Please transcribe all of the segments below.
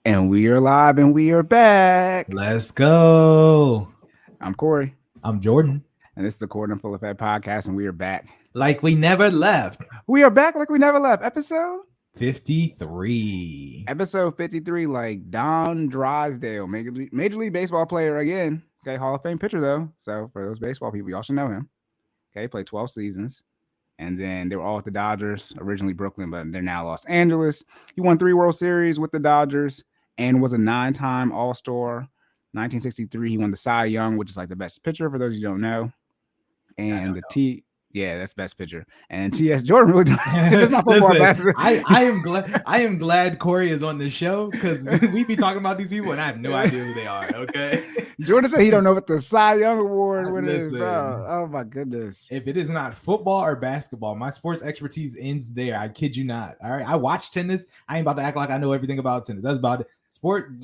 And we are live and we are back. Let's go. I'm Corey, I'm Jordan. and this is the Cordan FinallyFit podcast, and we are back. Like we never left. We are back like we never left. Episode 53. 53, like Don Drysdale, Major League Baseball player again. Okay, Hall of Fame pitcher, though. So for those baseball people, y'all should know him. Okay, played 12 seasons. And then they were all at the Dodgers, originally Brooklyn, but they're now Los Angeles. He won 3 World Series with the Dodgers and was a 9-time All-Star. 1963, he won the Cy Young, which is like the best pitcher for those you don't know. And that's best pitcher. And T.S. Jordan really it's not football. Listen, I am glad Corey is on this show because we be talking about these people and I have no idea who they are. Okay. Jordan said he don't know what the Cy Young Award is, bro. Oh my goodness. If it is not football or basketball, my sports expertise ends there. I kid you not. All right. I watch tennis. I ain't about to act like I know everything about tennis. That's about it. Sports,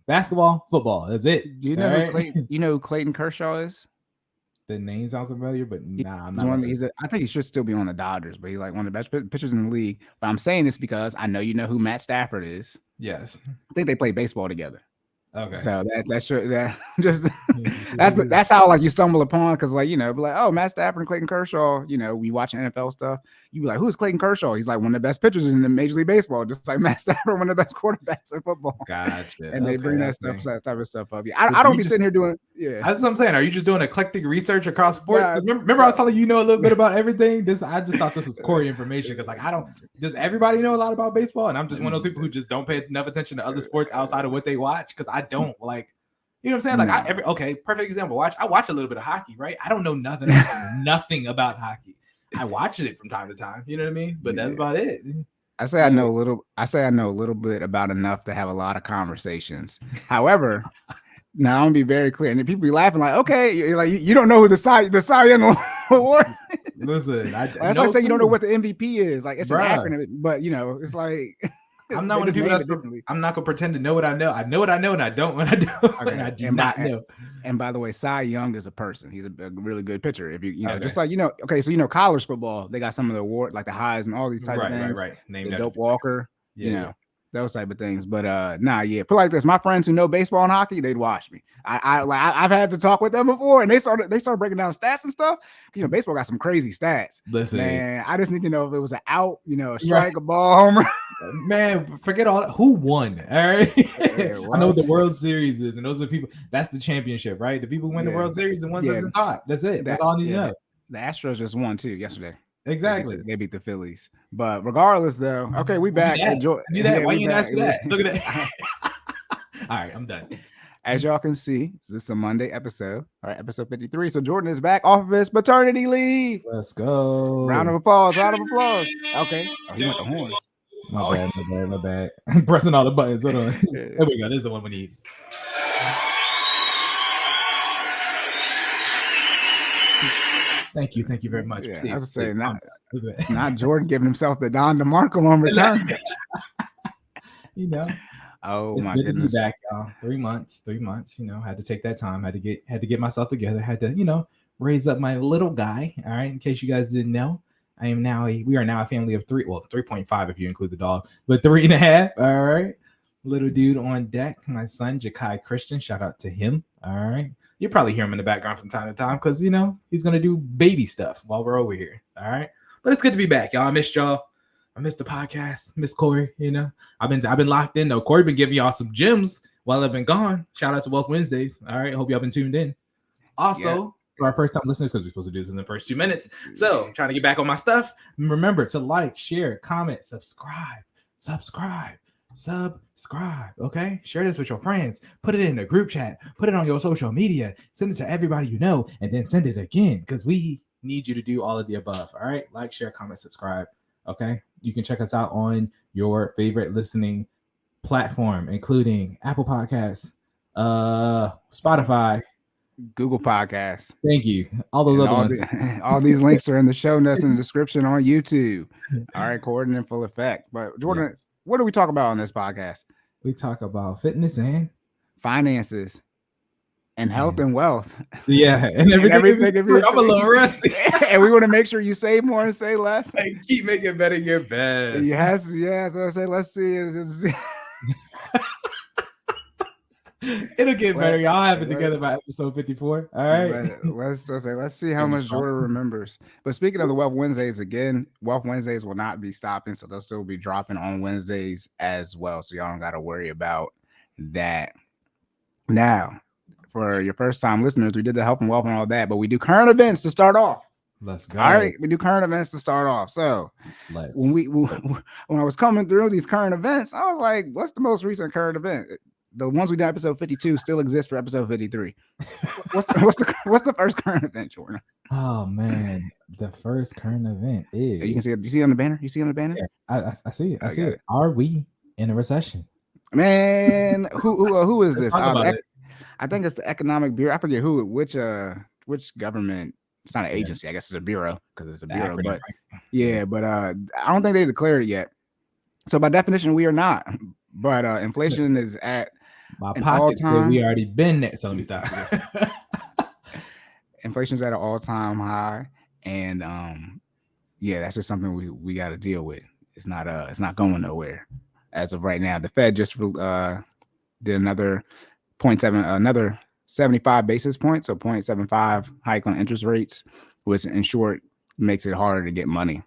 basketball, football. That's it. Do you know who Clayton Kershaw is? The name sounds familiar, but nah, I'm not. I think he should still be on the Dodgers, but he's like one of the best pitchers in the league. But I'm saying this because I know you know who Matt Stafford is. Yes, I think they play baseball together. Okay, so that's how like you stumble upon because like be like, oh, Matt Stafford and Clayton Kershaw. We watch NFL stuff. You be like, who's Clayton Kershaw? He's like one of the best pitchers in the Major League Baseball, just like Matt Stafford, one of the best quarterbacks in football. Gotcha. And they bring that type of stuff up. Yeah, I don't be sitting here doing. Yeah, that's what I'm saying. Are you just doing eclectic research across sports? Remember I was telling you know a little bit about everything. I just thought this was Corey information because does everybody know a lot about baseball? And I'm just one of those people who just don't pay enough attention to other sports outside of what they watch because I don't like. You know what I'm saying? Like perfect example. I watch a little bit of hockey, right? I don't know nothing about hockey. I watch it from time to time. You know what I mean? But that's about it. I say I know a little bit about enough to have a lot of conversations. However, now I'm gonna be very clear, and then people be laughing like, okay, like you don't know who the Cy Young Award. Listen, that's like saying you don't know what the MVP is. Like it's an acronym, but it's like. I'm not one of the people I'm not gonna pretend to know what I know. I know what I know, and I don't what I don't. Okay. And I do not know. And by the way, Cy Young is a person. He's a really good pitcher. If you know, just like so college football, they got some of the award like the Heisman, all these type of things. Right. The Dope Walker, those type of things. But put like this. My friends who know baseball and hockey, they'd watch me. I've had to talk with them before, and they started breaking down stats and stuff. Baseball got some crazy stats. Listen, man, I just need to know if it was an out, a strike, a ball, homer. Man, forget all that. Who won? All right. I know what the World Series is, and those are the people. That's the championship, right? The people who win the World Series and ones that's the top. That's it. That's all I need to know. The Astros just won too yesterday. Exactly. They beat the Phillies. But regardless, though, okay, we back. Do that. Why you didn't ask for that? Look at that. All right, I'm done. As y'all can see, this is a Monday episode. All right, episode 53. So Jordan is back off of his paternity leave. Let's go. Round of applause. Okay. Oh, he went the horns. My bad. I'm pressing all the buttons. Hold on. There we go. This is the one we need. Thank you very much. Yeah, I was saying not Jordan giving himself the Don DeMarco on return. Oh it's my good goodness. To be back, y'all. 3 months. Had to take that time. Had to get myself together. Had to, raise up my little guy. All right. In case you guys didn't know, we are now a family of 3. Well, 3.5 if you include the dog, but 3.5. All right. Little dude on deck. My son, Jakai Christian. Shout out to him. All right. You probably hear him in the background from time to time because he's gonna do baby stuff while we're over here. All right, but it's good to be back, y'all. I missed y'all. I missed the podcast. Miss Corey. I've been locked in though. Corey been giving y'all some gems while I've been gone. Shout out to Wealth Wednesdays. All right, hope y'all been tuned in. Also, for our first time listeners, because we're supposed to do this in the first 2 minutes, so I'm trying to get back on my stuff. Remember to like, share, comment, subscribe. Okay, share this with your friends, put it in a group chat, put it on your social media, send it to everybody you know, and then send it again because we need you to do all of the above. All right, like, share, comment, subscribe. Okay, you can check us out on your favorite listening platform, including Apple Podcasts, Spotify, Google Podcasts. Thank you. All those other ones. All these links are in the show notes in the description on YouTube. All right, Cordan in full effect. But Jordan, what do we talk about on this podcast? We talk about fitness and finances and health and wealth. Yeah, and everything. I'm a little rusty. And we want to make sure you save more and say less. Hey, keep making better your best. Yes. So I say, let's see. It'll get better. Let, Y'all have it let, together by episode 54. All right. let's see how Finish much strong. Jordan remembers. But speaking of the Wealth Wednesdays again, Wealth Wednesdays will not be stopping, so they'll still be dropping on Wednesdays as well. So y'all don't got to worry about that. Now, for your first time listeners, we did the health and wealth and all that, but we do current events to start off. Let's go. All right, we do current events to start off. So Let's. when I was coming through these current events, I was like, "What's the most recent current event?" The ones we did episode 52 still exist for episode 53. What's the first current event, Jordan? Oh man, the first current event is. You can see it. You see it on the banner. You see it on the banner. Yeah, I see it. I see got it. Are we in a recession? Man, who is Let's this? talk about it. I think it's the Economic Bureau. I forget which government. It's not an agency. I guess it's a bureau because it's a bureau. Acronym, But right? yeah, but I don't think they declared it yet. So by definition, we are not. But inflation is at My an pockets say all-time. we already been there. So let me stop. Inflation's at an all-time high, and yeah, that's just something we got to deal with. It's not going nowhere as of right now. The Fed just did another 75 basis points, so 0.75 hike on interest rates, which in short makes it harder to get money.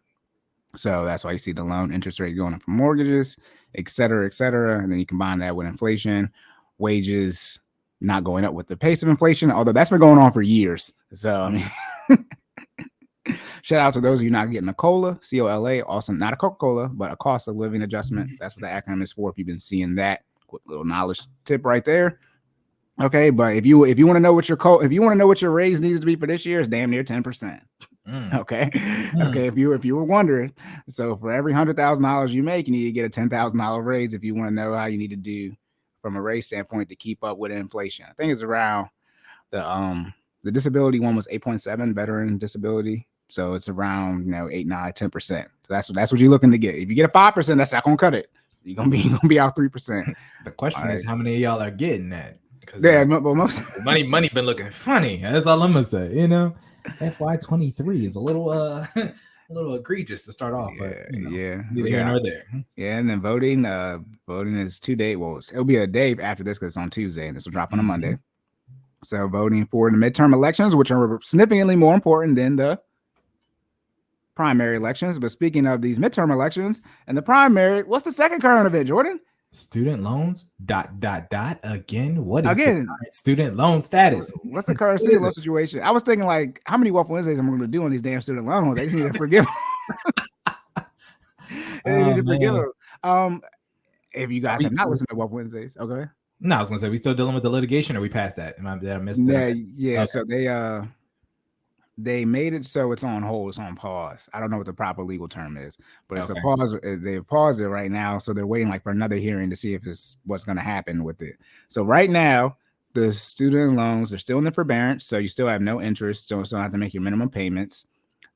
So that's why you see the loan interest rate going up for mortgages, et cetera, and then you combine that with inflation, wages not going up with the pace of inflation, although that's been going on for years. So I mean, shout out to those of you not getting a COLA, COLA, also not a Coca-Cola, but a cost of living adjustment. That's what the acronym is for. If you've been seeing that, quick little knowledge tip right there. Okay, but if you want to know what your raise needs to be for this year, it's damn near 10%. Okay. Okay. If you were wondering, so for every $100,000 you make, you need to get a $10,000 raise if you want to know how you need to do from a raise standpoint to keep up with inflation. I think it's around the disability one was 8.7 veteran disability. So it's around 8, 9, 10%. So that's what you're looking to get. If you get a 5%, that's not gonna cut it. You're gonna be out 3%. The question is, how many of y'all are getting that? Because but most money been looking funny. That's all I'm gonna say. FY23 is a little egregious to start off, but yeah, neither here nor there. Yeah, and then voting is 2 days. Well, it'll be a day after this because it's on Tuesday, and this will drop on a Monday. So voting for the midterm elections, which are significantly more important than the primary elections. But speaking of these midterm elections and the primary, what's the second current event, Jordan? Student loans. ... Again, what is the student loan status? What's the current student loan situation? I was thinking like, how many Wealth Wednesdays am I going to do on these damn student loans? They just need to forgive them. They need to forgive them. If you guys have not listened to Wealth Wednesdays, okay. No, I was gonna say, we still dealing with the litigation, or we passed that? Did I miss that? Yeah. Okay. So they made it so it's on hold, it's on pause. I don't know what the proper legal term is, but it's a pause. They paused it right now, so they're waiting like for another hearing to see if it's what's going to happen with it. So right now, the student loans are still in the forbearance, so you still have no interest, so you still have to make your minimum payments.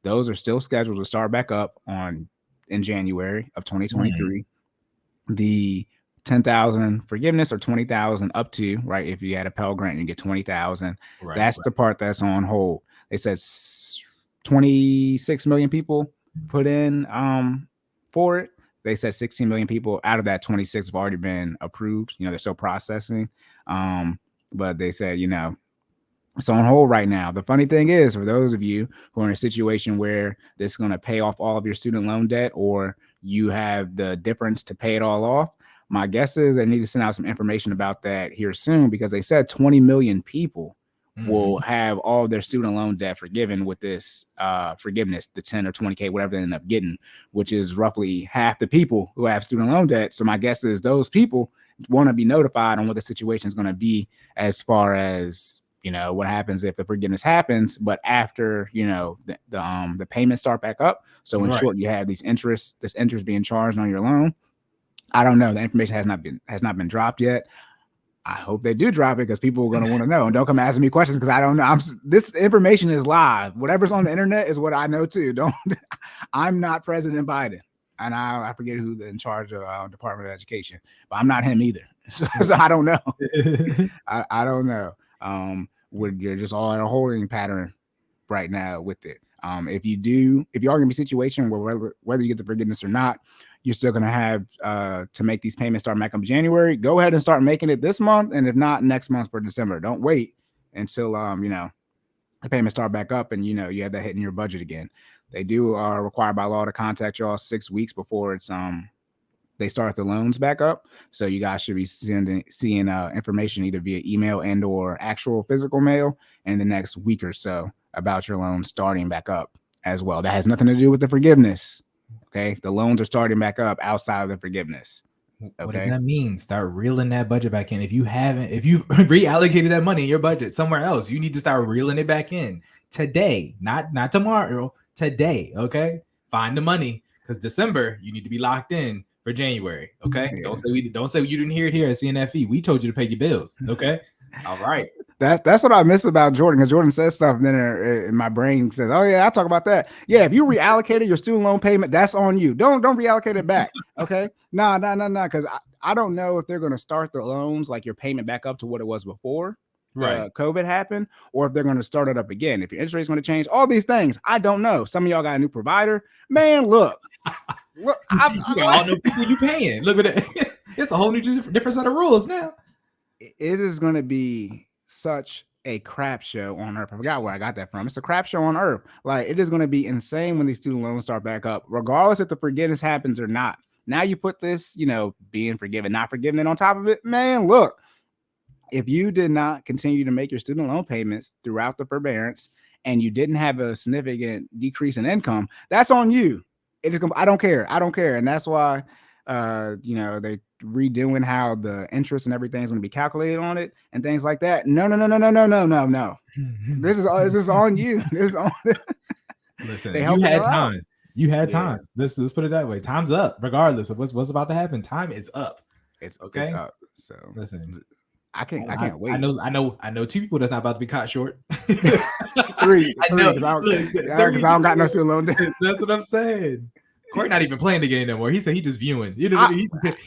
Those are still scheduled to start back up in January of 2023. The 10,000 forgiveness or 20,000 up to, right? If you had a Pell Grant, you get 20,000. That's the part that's on hold. They said 26 million people put in for it. They said 16 million people out of that 26 have already been approved. They're still processing. But they said, it's on hold right now. The funny thing is, for those of you who are in a situation where this is going to pay off all of your student loan debt, or you have the difference to pay it all off, my guess is they need to send out some information about that here soon, because they said 20 million people will have all their student loan debt forgiven with this forgiveness, the 10 or 20K, whatever they end up getting, which is roughly half the people who have student loan debt. So my guess is those people want to be notified on what the situation is going to be as far as, what happens if the forgiveness happens, but after, the payments start back up. So in short, you have this interest being charged on your loan. I don't know. The information has not been dropped yet. I hope they do drop it, because people are going to want to know, and don't come asking me questions because I don't know. This information is live. Whatever's on the internet is what I know too. I'm not President Biden, and I forget who's in charge of Department of Education, but I'm not him either. So I don't know. I don't know. You're just all in a holding pattern right now with it. If you are going to be a situation where whether you get the forgiveness or not, you're still going to have to make these payments start back up January. Go ahead and start making it this month, and if not, next month for December. Don't wait until the payments start back up and you have that hitting your budget again. They do require by law to contact y'all 6 weeks before it's they start the loans back up. So you guys should be seeing information either via email and or actual physical mail in the next week or so about your loans starting back up as well. That has nothing to do with the forgiveness. Okay. The loans are starting back up outside of the forgiveness. Okay? What does that mean? Start reeling that budget back in. If you've reallocated that money in your budget somewhere else, you need to start reeling it back in today, not tomorrow, today. Okay. Find the money because December, you need to be locked in for January. Okay. Yeah. Don't say you didn't hear it here at CNFE. We told you to pay your bills. Okay. All right. That's what I miss about Jordan, because Jordan says stuff and then in my brain says, oh yeah, I'll talk about that. Yeah, if you reallocated your student loan payment, that's on you. Don't reallocate it back. Okay. No, because I don't know if they're going to start the loans like your payment back up to what it was before COVID happened, or if they're going to start it up again. If your interest rate is going to change, all these things, I don't know. Some of y'all got a new provider. Man, look, you got all new people you paying. Look at it. It's a whole new different set of rules now. It is going to be such a crap show on earth. I forgot where I got that from. It's a crap show on earth. Like, it is going to be insane when these student loans start back up, regardless if the forgiveness happens or not. Now you put this, being forgiven, not forgiven, and on top of it, man, look, if you did not continue to make your student loan payments throughout the forbearance and you didn't have a significant decrease in income, that's on you. It is. I don't care. And that's why, they redoing how the interest and everything is going to be calculated on it and things like that. No. This is on you. This is on. Listen, you had time. Let's put it that way. Time's up, regardless of what's about to happen. Time is up. It's okay. It's up. So listen, I can't wait. I know 2 people that's not about to be caught short. three. I know because I don't got no student loan debt. That's what I'm saying. Corey not even playing the game no more. He said he just viewing.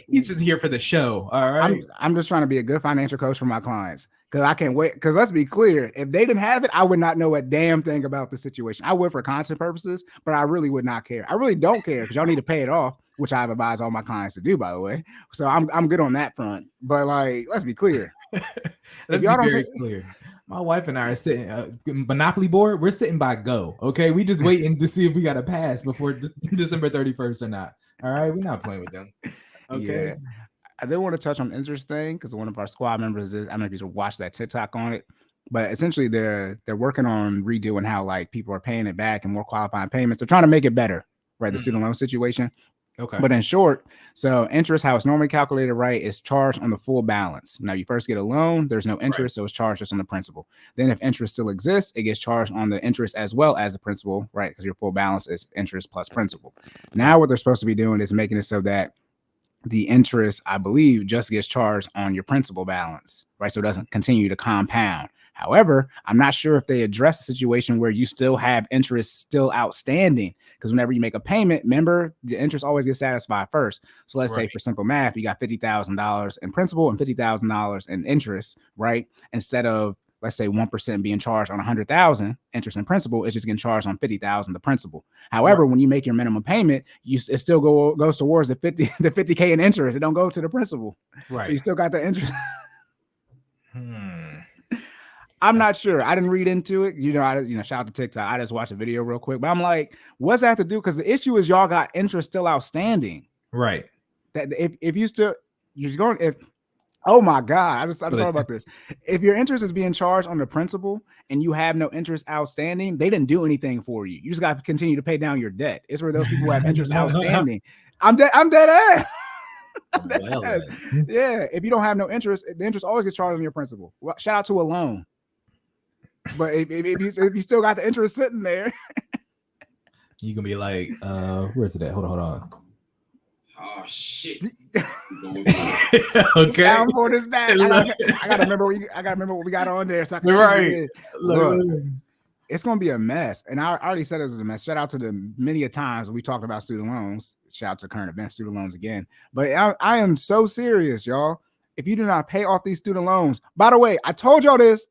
He's just here for the show. All right. I'm just trying to be a good financial coach for my clients, because I can't wait. Because let's be clear, if they didn't have it, I would not know a damn thing about the situation. I would for content purposes, but I really would not care. I really don't care, because y'all need to pay it off, which I've advised all my clients to do, by the way. So I'm good on that front. But let's be clear. Clear. My wife and I are sitting Monopoly board. We're sitting by go. Okay, we just waiting to see if we got a pass before December 31st or not. All right, we're not playing with them. Okay. Yeah. I did want to touch on interest thing, because one of our squad members I don't know if you watched that TikTok on it, but essentially they're working on redoing how people are paying it back and more qualifying payments. They're trying to make it better, right? The student loan situation. Okay. But in short, so interest, how it's normally calculated, right, is charged on the full balance. Now, you first get a loan, there's no interest, so it's charged just on the principal. Then if interest still exists, it gets charged on the interest as well as the principal, right? Because your full balance is interest plus principal. Now, what they're supposed to be doing is making it so that the interest, I believe, just gets charged on your principal balance, right? So it doesn't continue to compound. However, I'm not sure if they address the situation where you still have interest still outstanding, because whenever you make a payment, remember, the interest always gets satisfied first. So let's say for simple math, you got $50,000 in principal and $50,000 in interest, right? Instead of, let's say, 1% being charged on 100,000 interest and principal, it's just getting charged on 50,000 the principal. However, when you make your minimum payment, it still goes towards the 50K in interest. It don't go to the principal. Right. So you still got the interest. I'm not sure. I didn't read into it. Shout out to TikTok. I just watched a video real quick, but I'm like, what's that have to do? Because the issue is y'all got interest still outstanding. Right. That if you still, you're going, oh my God, I just thought about this. If your interest is being charged on the principal and you have no interest outstanding, they didn't do anything for you. You just got to continue to pay down your debt. It's where those people who have interest outstanding. I'm dead ass. Yeah. If you don't have no interest, the interest always gets charged on your principal. Well, shout out to a loan. But if you still got the interest sitting there, you can be like, where's it at? Hold on. Oh shit. Okay. Soundboard is back. I gotta remember what we got on there. So I can Look, it's gonna be a mess. And I already said it was a mess. Shout out to the many a times we talked about student loans. Shout out to current event student loans again. But I am so serious, y'all. If you do not pay off these student loans, by the way, I told y'all this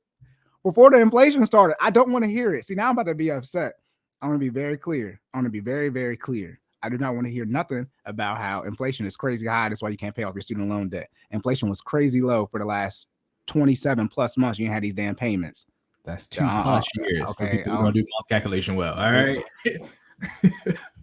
before the inflation started. I don't want to hear it. See, now I'm about to be upset. I want to be very clear. I want to be very, very clear. I do not want to hear nothing about how inflation is crazy high. That's why you can't pay off your student loan debt. Inflation was crazy low for the last 27 plus months. You had these damn payments. That's 2+ years for people who don't do month calculation well. All right.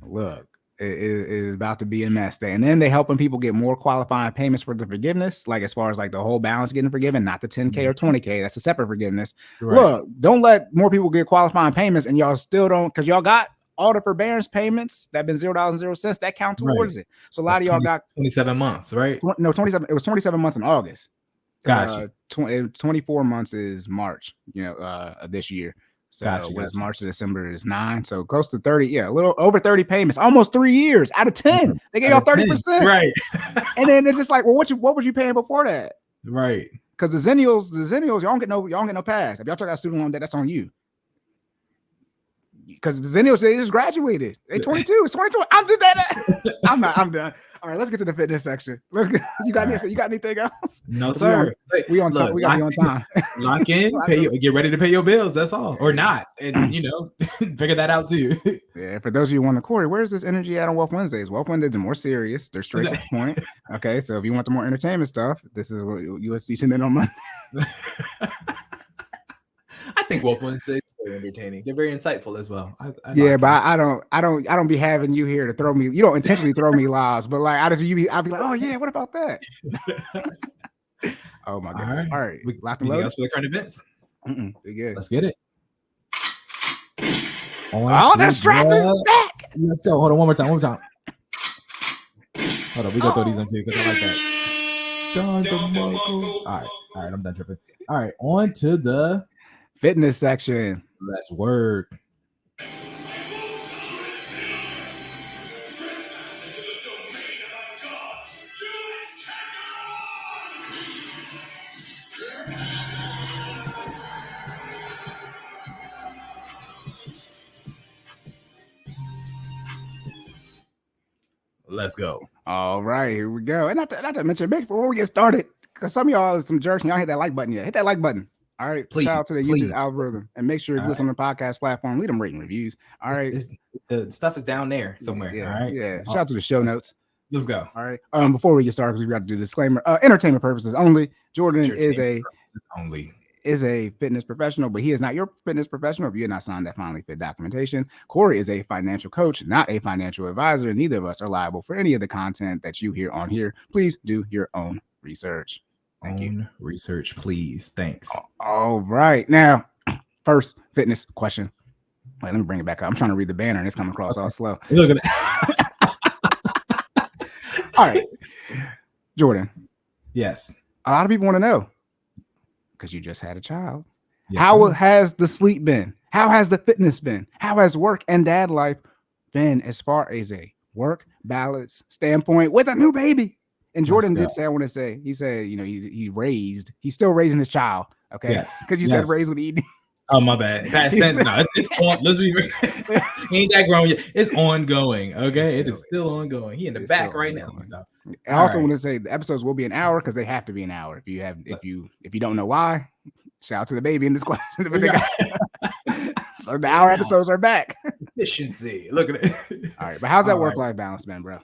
Look, it is about to be a mess there. And then they helping people get more qualifying payments for the forgiveness, like as far as like the whole balance getting forgiven, not the 10K or 20K. That's a separate forgiveness. Right. Look, don't let more people get qualifying payments and y'all still don't, because y'all got all the forbearance payments that been $0.0 that count towards it. So a lot of y'all got 27 months, right? No, 27. It was 27 months in August. Gotcha. 24 months is March, of this year. So gotcha. March to December is 9. So close to 30. Yeah, a little over 30 payments, almost 3 years out of 10. They gave y'all 30%. Right. And then it's just like, well, what was you paying before that? Right. Because the Zennials, y'all don't get no pass. If y'all took out student loan debt, that's on you. Because the Zennials, they just graduated. They 22. It's 22. I'm just that. I'm done. All right, let's get to the fitness section. Let's get. You got anything else? No, sir. We on time. We got to be on time. Lock in. Get ready to pay your bills. That's all, or not, and figure that out too. Yeah. For those of you wondering, Corey, where's this energy at on Wealth Wednesdays? Wealth Wednesdays are more serious. They're straight to the point. Okay, so if you want the more entertainment stuff, this is what you listen to in on Monday. I think Wealth Wednesdays are very entertaining. They're very insightful as well. But I don't be having you here to throw me. You don't intentionally throw me lives, but like I'll be like, oh yeah, what about that? Oh my goodness! All right, we locked and loaded. Else for the current events. We good. Let's get it. That strap is back. Let's go. Hold on, one more time. Hold on, we gonna throw these on too because I like that. All right, I'm done tripping. All right, on to the fitness section. Let's work. Let's go. All right, here we go. And not to mention, before we get started, because some of y'all are some jerks and y'all hit that like button yet. Hit that like button. All right, please. Shout out to the YouTube algorithm and make sure if you listen on the podcast platform, leave them rating reviews. All right, the stuff is down there somewhere. Yeah, all right, yeah. Shout out to the show notes. Let's go. All right. Before we get started, because we got to do the disclaimer. Entertainment purposes only. Jordan is a fitness professional, but he is not your fitness professional if you're not signed that FinallyFit documentation. Corey is a financial coach, not a financial advisor. Neither of us are liable for any of the content that you hear on here. Please do your own research. Thank you. Research, please. Thanks. All right. Now, first fitness question. Wait, let me bring it back up. I'm trying to read the banner and it's coming across all slow. Look at that. All right. Jordan. Yes. A lot of people want to know, because you just had a child. Yes, how has the sleep been? How has the fitness been? How has work and dad life been as far as a work balance standpoint with a new baby? And Jordan did say, he said, he's still raising his child. Okay. Yes. Because you said raise with ED. Oh, my bad. Past tense. No, it's on. Let's be he ain't that grown yet. It's ongoing. Okay. It is still ongoing. He in the back right now. I also want to say the episodes will be an hour because they have to be an hour. If you don't know why, shout out to the baby in this question. So the hour episodes are back. Efficiency. Look at it. All right. But how's that work-life balance been, bro?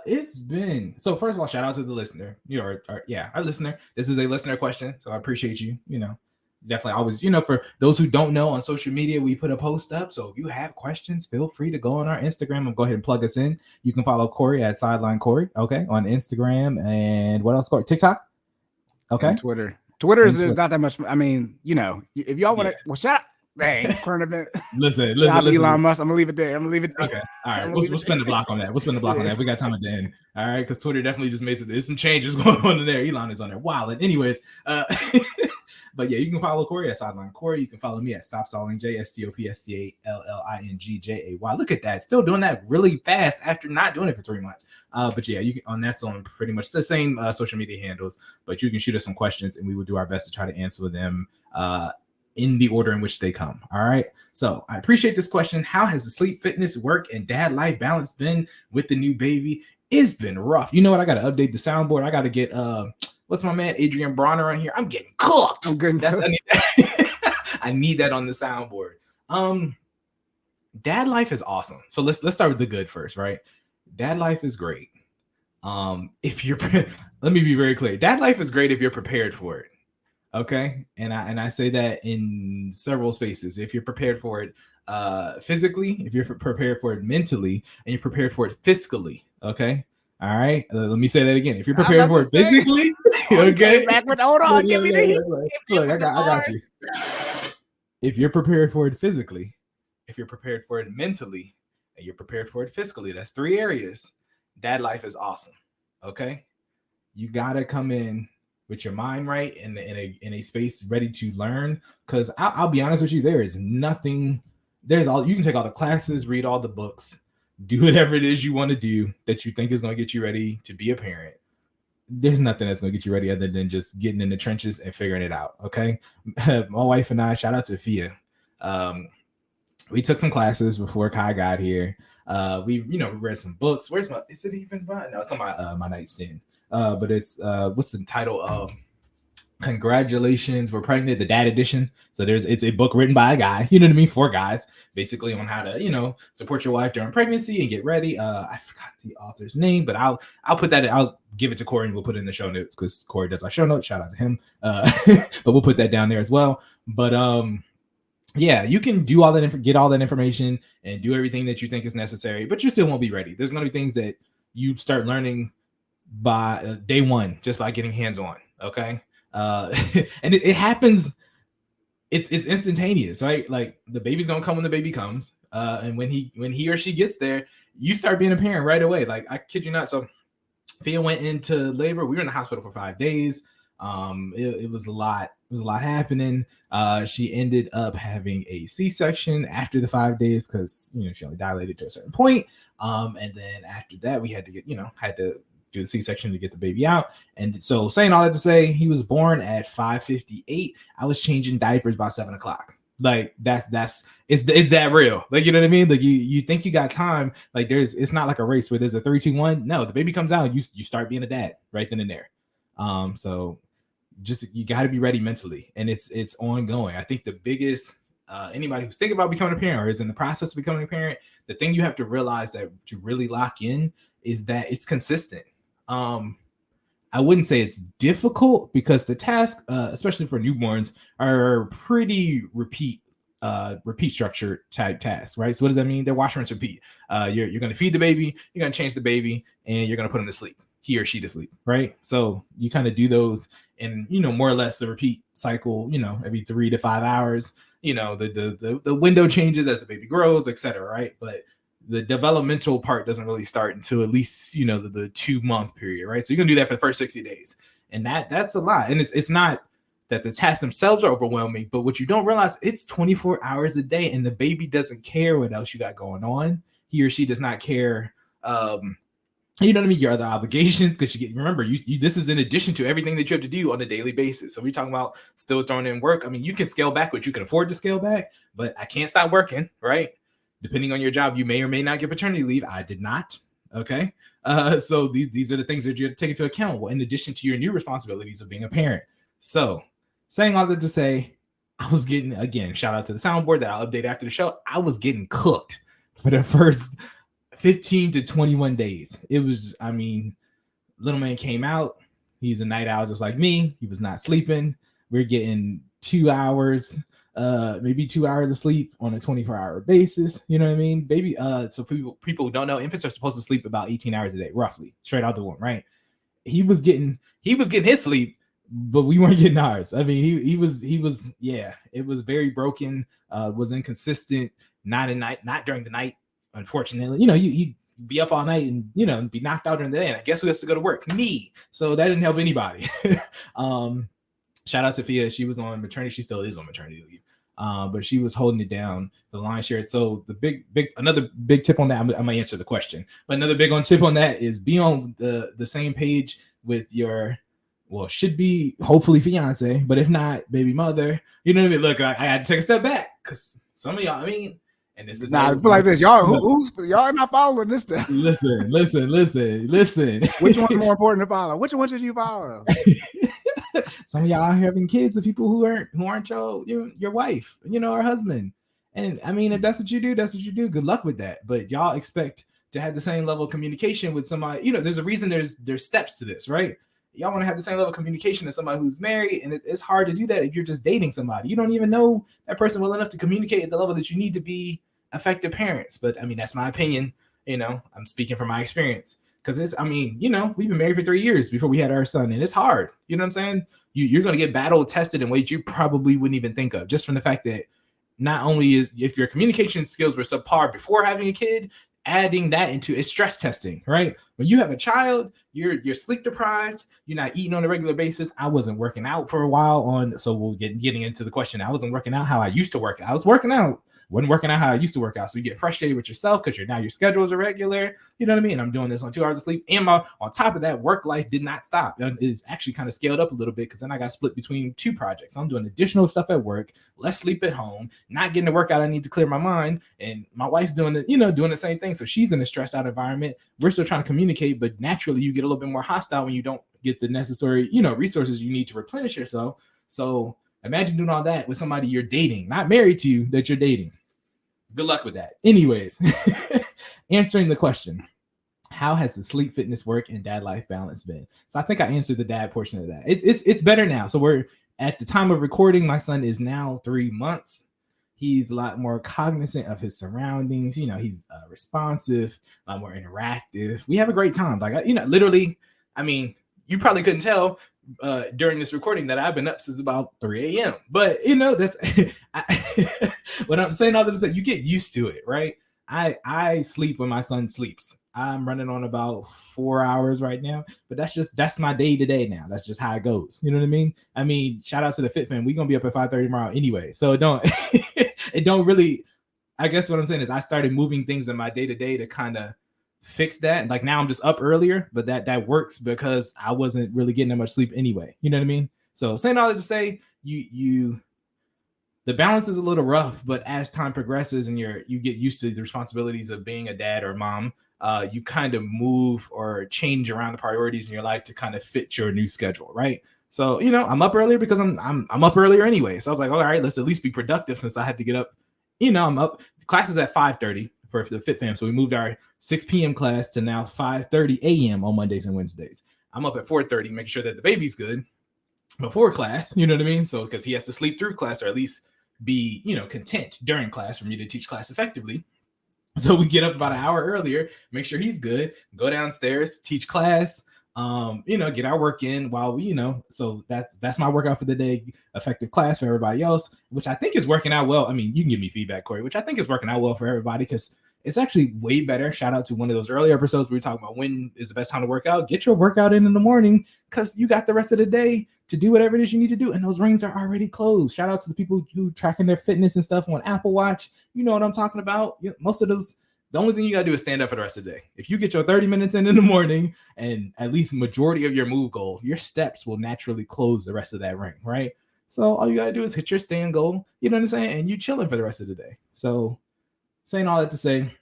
It's been so. First of all, shout out to the listener. Our listener. This is a listener question, so I appreciate you. Definitely always, for those who don't know, on social media, we put a post up. So if you have questions, feel free to go on our Instagram and go ahead and plug us in. You can follow Cory at Sideline Cory, okay, on Instagram. And what else, Cory? TikTok? Okay. And Twitter. Twitter is not that much. I mean, if y'all want to, well, shout out. Dang, current event. Listen. Elon Musk. I'm gonna leave it there. Okay. All right. We'll spend the block on that. We got time at the end. All right, because Twitter definitely just there's some changes going on in there. Elon is on there. Wow. And anyways, but yeah, you can follow Cory at Sideline Cory. You can follow me at Stop Stalling J, StopStallingJay. Look at that. Still doing that really fast after not doing it for 3 months. But yeah, you can that's on pretty much the same social media handles. But you can shoot us some questions and we will do our best to try to answer them in the order in which they come. All right. So I appreciate this question. How has the sleep, fitness, work, and dad life balance been with the new baby? It's been rough. You know what? I got to update the soundboard. I got to get what's my man Adrian Bronner on here? I'm getting cooked. I'm good. I need that on the soundboard. dad life is awesome. So let's start with the good first, right? Dad life is great. If you're let me be very clear. Dad life is great if you're prepared for it. Okay. And I say that in several spaces. If you're prepared for it physically, if you're prepared for it mentally, and you're prepared for it fiscally. Okay. All right. Let me say that again. If you're prepared for it physically, okay. Hold on, give me the heat. Look, I got you. If you're prepared for it physically, if you're prepared for it mentally, and you're prepared for it fiscally, that's 3 areas. Dad life is awesome. Okay. You gotta come in with your mind right in a space ready to learn. Because I'll be honest with you, there is nothing. There's all you can take all the classes, read all the books, do whatever it is you want to do that you think is going to get you ready to be a parent. There's nothing that's going to get you ready other than just getting in the trenches and figuring it out. Okay. My wife and I, shout out to Fia. We took some classes before Kai got here. We read some books. Is it even mine? No, it's on my nightstand. But it's what's the title of Congratulations, We're Pregnant, the Dad Edition. So it's a book written by a guy, you know what I mean, 4 guys, basically on how to, support your wife during pregnancy and get ready. I forgot the author's name, but I'll put that, I'll give it to Corey and we'll put it in the show notes because Corey does our show notes. Shout out to him. But we'll put that down there as well. But yeah, you can do all that, get all that information and do everything that you think is necessary, but you still won't be ready. There's going to be things that you start learning by day 1, just by getting hands-on. Okay. And it happens. It's instantaneous, right? Like the baby's going to come when the baby comes. And when he or she gets there, you start being a parent right away. Like I kid you not. So Fia went into labor. We were in the hospital for 5 days. It was a lot. It was a lot happening. She ended up having a C-section after the 5 days because she only dilated to a certain point. And then after that, we had to do the C-section to get the baby out. And so saying all that to say, he was born at 5:58. I was changing diapers by 7 o'clock. Like it's that real. Like, you know what I mean? Like you think you got time. Like it's not like a race where there's a 3, 2, 1. No, the baby comes out, you start being a dad right then and there. So just, you got to be ready mentally, and it's ongoing. I think the biggest, anybody who's thinking about becoming a parent or is in the process of becoming a parent, the thing you have to realize that to really lock in is that it's consistent. I wouldn't say it's difficult because the task, especially for newborns, are pretty repeat structure type tasks, right? So what does that mean? They're wash, rinse, repeat. You're going to feed the baby, you're going to change the baby, and you're going to put him to sleep, he or she to sleep, right? So you kind of do those in, more or less the repeat cycle, every 3 to 5 hours. The window changes as the baby grows, etc., right? But the developmental part doesn't really start until at least, the 2-month period, right? So you're gonna do that for the first 60 days. And that's a lot. And it's not that the tasks themselves are overwhelming, but what you don't realize, it's 24 hours a day, and the baby doesn't care what else you got going on. He or she does not care, you know what I mean, your other obligations, because remember, this is in addition to everything that you have to do on a daily basis. So we're talking about still throwing in work. I mean, you can scale back what you can afford to scale back, but I can't stop working, right? Depending on your job, you may or may not get paternity leave. I did not. Okay. So these are the things that you have to take into account. Well, in addition to your new responsibilities of being a parent. So saying all that to say, I was getting, again, shout out to the soundboard that I'll update after the show. I was getting cooked for the first 15 to 21 days. It was, little man came out. He's a night owl just like me. He was not sleeping. We're getting 2 hours, maybe 2 hours of sleep on a 24-hour basis. You know what I mean? Baby, so people who don't know, infants are supposed to sleep about 18 hours a day, roughly, straight out the womb, right? He was getting his sleep, but we weren't getting ours. I mean, he was, yeah, it was very broken, was inconsistent, not during the night, unfortunately. He'd be up all night and, be knocked out during the day. And I guess who has to go to work? Me. So that didn't help anybody. Shout out to Fia. She was on maternity. She still is on maternity leave. But she was holding it down, the lion's share. So another big tip on that, I'm gonna answer the question, but another big tip on that is be on the same page with your, should be hopefully fiance, but if not, baby mother. You know what I mean? Look, I had to take a step back because some of y'all, and this is I feel like this. Y'all, y'all not following this stuff. Listen. Which one's more important to follow? Which one should you follow? Some of y'all are having kids with people who aren't your wife, or husband. And I mean, if that's what you do, that's what you do. Good luck with that. But y'all expect to have the same level of communication with somebody. You know, there's a reason there's steps to this, right? Y'all want to have the same level of communication as somebody who's married, and it's hard to do that if you're just dating somebody. You don't even know that person well enough to communicate at the level that you need to be effective parents. But I mean, that's my opinion. You know, I'm speaking from my experience because it's. I mean, you know, we've been married for 3 years before we had our son, and it's hard. You know what I'm saying? You're going to get battle tested in ways you probably wouldn't even think of, just from the fact that not only is if your communication skills were subpar before having a kid, adding that into it's stress testing, right? When you have a child, you're sleep deprived, you're not eating on a regular basis. I wasn't working out for a while so we'll getting into the question. I wasn't working out how I used to work. I was working out, wasn't working out how I used to work out. So you get frustrated with yourself because your schedule is irregular. You know what I mean? I'm doing this on 2 hours of sleep. And on top of that, work life did not stop. It's actually kind of scaled up a little bit because then I got split between 2 projects. I'm doing additional stuff at work, less sleep at home, not getting the workout I need to clear my mind. And my wife's doing the same thing. So she's in a stressed out environment. We're still trying to communicate, but naturally you get a little bit more hostile when you don't get the necessary, resources you need to replenish yourself. So imagine doing all that with somebody you're dating, not married to, that you're dating. Good luck with that. Anyways, answering the question, how has the sleep, fitness, work, and dad life balance been? So I think I answered the dad portion of that. It's better now. So we're at the time of recording. My son is now 3 months. He's a lot more cognizant of his surroundings. He's responsive, more interactive. We have a great time. Like, literally, I mean, you probably couldn't tell during this recording that I've been up since about 3 a.m. But that's what I'm saying. All this, that you get used to it, right? I sleep when my son sleeps. I'm running on about 4 hours right now, but that's my day to day now. That's just how it goes. You know what I mean? I mean, shout out to the Fit Fam. We're gonna be up at 5:30 tomorrow anyway. So it don't really. I guess what I'm saying is I started moving things in my day to day to kind of fix that. Like now I'm just up earlier, but that works because I wasn't really getting that much sleep anyway. You know what I mean? So saying all that to say, the balance is a little rough, but as time progresses and you get used to the responsibilities of being a dad or mom, you kind of move or change around the priorities in your life to kind of fit your new schedule, right? So I'm up earlier because I'm up earlier anyway. So I was like, all right, let's at least be productive since I had to get up. I'm up. Class is at 5:30 for the Fit Fam, so we moved our 6 p.m. class to now 5:30 a.m. on Mondays and Wednesdays. I'm up at 4:30, making sure that the baby's good before class. You know what I mean? So because he has to sleep through class or at least be content during class for me to teach class effectively. So we get up about an hour earlier, make sure he's good, go downstairs, teach class, get our work in while we, so that's my workout for the day, effective class for everybody else, which I think is working out well. I mean, you can give me feedback, Corey, which I think is working out well for everybody because it's actually way better. Shout out to one of those earlier episodes where we were talking about when is the best time to work out. Get your workout in the morning because you got the rest of the day to do whatever it is you need to do. And those rings are already closed. Shout out to the people who tracking their fitness and stuff on Apple Watch. You know what I'm talking about. Most of those, the only thing you got to do is stand up for the rest of the day. If you get your 30 minutes in the morning and at least majority of your move goal, your steps will naturally close the rest of that ring, right? So all you got to do is hit your stand goal, you know what I'm saying? And you chilling for the rest of the day. So saying all that to say,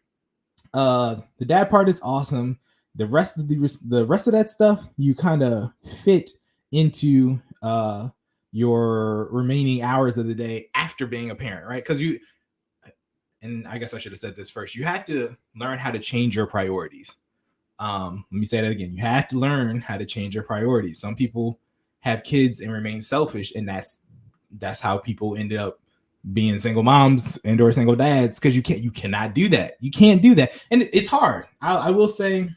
the dad part is awesome. The rest of that stuff you kind of fit into your remaining hours of the day after being a parent, right? Because and I guess I should have said this first. You have to learn how to change your priorities. Let me say that again. You have to learn how to change your priorities. Some people have kids and remain selfish, and that's how people ended up being single moms and or single dads, because you cannot do that. You can't do that. And it's hard. I will say,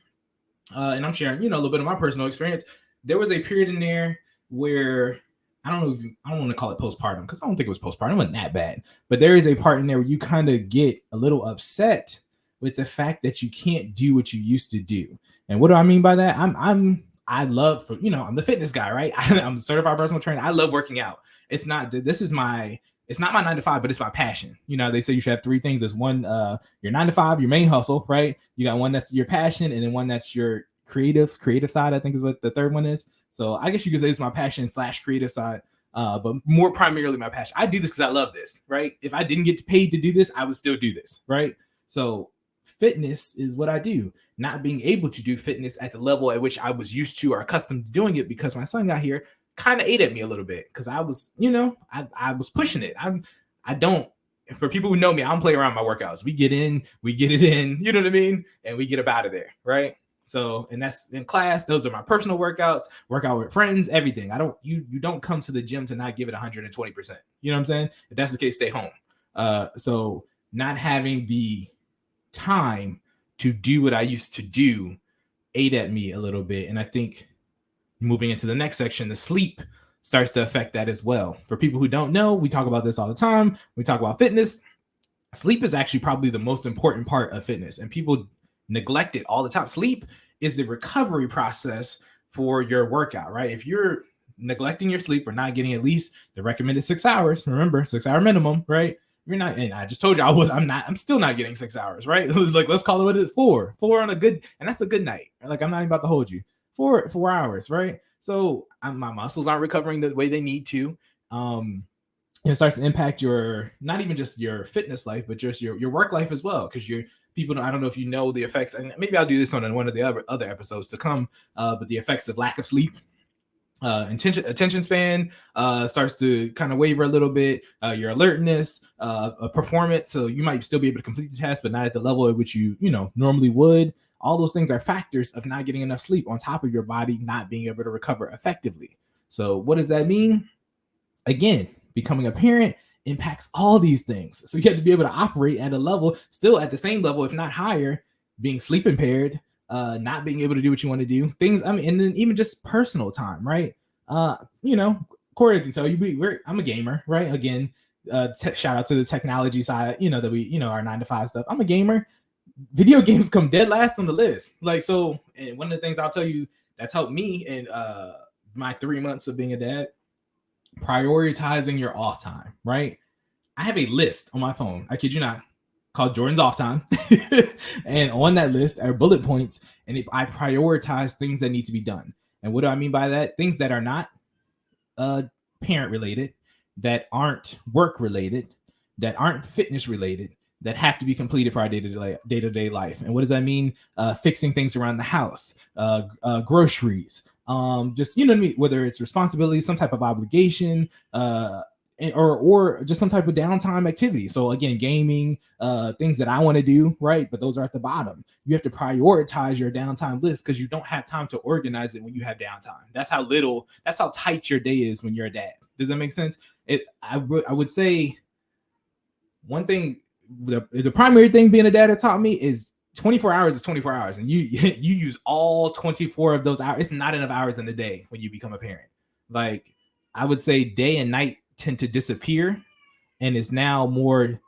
and I'm sharing, a little bit of my personal experience. There was a period in there where I don't want to call it postpartum because I don't think it was postpartum. It wasn't that bad. But there is a part in there where you kind of get a little upset with the fact that you can't do what you used to do. And what do I mean by that? I'm the fitness guy, right? I'm a certified personal trainer. I love working out. It's not my 9 to 5, but it's my passion. They say you should have 3 things. There's one, your 9 to 5, your main hustle, right? You got one that's your passion, and then one that's your creative side, I think is what the third one is. So I guess you could say it's my passion / creative side, but more primarily my passion. I do this because I love this, right? If I didn't get paid to do this, I would still do this, right? So fitness is what I do. Not being able to do fitness at the level at which I was used to or accustomed to doing it because my son got here kind of ate at me a little bit because I was, I was pushing it. I don't for people who know me, I don't play around my workouts. We get in, we get it in, you know what I mean? And we get up out of there, right? So, and that's in class. Those are my personal workouts, workout with friends, everything. You don't come to the gym to not give it 120%. You know what I'm saying? If that's the case, stay home. So not having the time to do what I used to do ate at me a little bit. And I think moving into the next section, the sleep starts to affect that as well. For people who don't know, we talk about this all the time. We talk about fitness. Sleep is actually probably the most important part of fitness, and people neglect it all the time. Sleep is the recovery process for your workout, right? If you're neglecting your sleep or not getting at least the recommended 6 hours, remember 6 hour minimum, right? You're not, and I just told you I'm still not getting 6 hours, right? It was like, let's call it what it is, four on a good, and that's a good night. Like, I'm not even about to hold you 4 hours, right? So my muscles aren't recovering the way they need to. It starts to impact your, not even just your fitness life, but just your work life as well. Because I don't know if you know the effects, and maybe I'll do this on one of the other episodes to come, but the effects of lack of sleep. Attention span starts to kind of waver a little bit. Your alertness, performance, so you might still be able to complete the task, but not at the level at which you normally would. All those things are factors of not getting enough sleep, on top of your body not being able to recover effectively. So what does that mean? Again, becoming a parent impacts all these things. So you have to be able to operate at a level, still at the same level, if not higher, being sleep impaired, not being able to do what you want to do. Things, I mean, and then even just personal time, right? Cory can tell you, I'm a gamer, right? Again, shout out to the technology side, that we, our 9-to-5 stuff. I'm a gamer. Video games come dead last on the list. Like, so, and one of the things I'll tell you that's helped me in my 3 months of being a dad, prioritizing your off time, right? I have a list on my phone, I kid you not, called Jordan's off time. And on that list are bullet points, and I prioritize things that need to be done. And what do I mean by that? Things that are not parent related, that aren't work related, that aren't fitness related, that have to be completed for our day-to-day life. And what does that mean? Fixing things around the house, groceries, just, what I mean, whether it's responsibility, some type of obligation, or just some type of downtime activity. So again, gaming, things that I want to do, right? But those are at the bottom. You have to prioritize your downtime list, because you don't have time to organize it when you have downtime. That's how tight your day is when you're a dad. Does that make sense? I would say one thing, the primary thing being a dad has taught me is 24 hours is 24 hours, and you use all 24 of those hours. It's not enough hours in the day when you become a parent. Like, I would say day and night tend to disappear, and it's now more,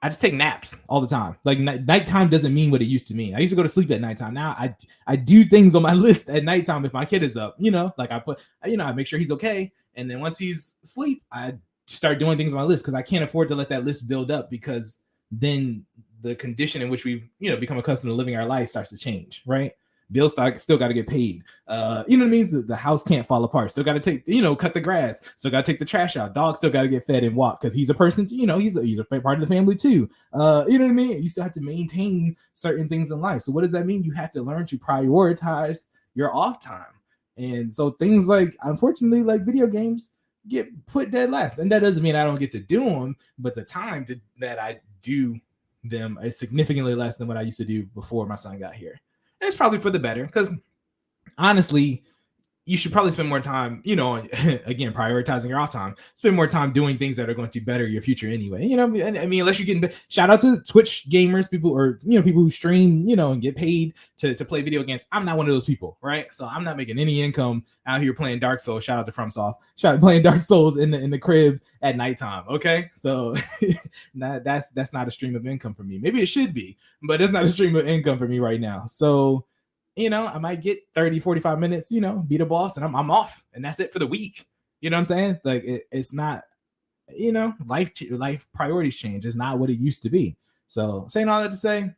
I just take naps all the time. Like, nighttime doesn't mean what it used to mean. I used to go to sleep at nighttime. Now I do things on my list at nighttime if my kid is up, like I make sure he's okay, and then once he's asleep, I start doing things on my list, because I can't afford to let that list build up, because then the condition in which we've become accustomed to living our life starts to change, right? Bills still got to get paid. You know what I mean? The house can't fall apart. Still got to take, cut the grass. Still got to take the trash out. Dog still got to get fed and walked, because he's a person. He's a part of the family too. You know what I mean? You still have to maintain certain things in life. So what does that mean? You have to learn to prioritize your off time. And so things like, unfortunately, like video games get put dead last. And that doesn't mean I don't get to do them, but the time that I do them is significantly less than what I used to do before my son got here. And it's probably for the better, because honestly, you should probably spend more time, again, prioritizing your off time, spend more time doing things that are going to better your future anyway. I mean, unless you're getting, shout out to Twitch gamers, people, or, people who stream, and get paid to play video games. I'm not one of those people, right? So I'm not making any income out here playing Dark Souls. Shout out to FromSoft. Shout out playing Dark Souls in the crib at nighttime. Okay. So that's not a stream of income for me. Maybe it should be, but it's not a stream of income for me right now. So, I might get 30, 45 minutes, be the boss, and I'm off, and that's it for the week. You know what I'm saying? Like, it's not, life priorities change. It's not what it used to be. So saying all that to say,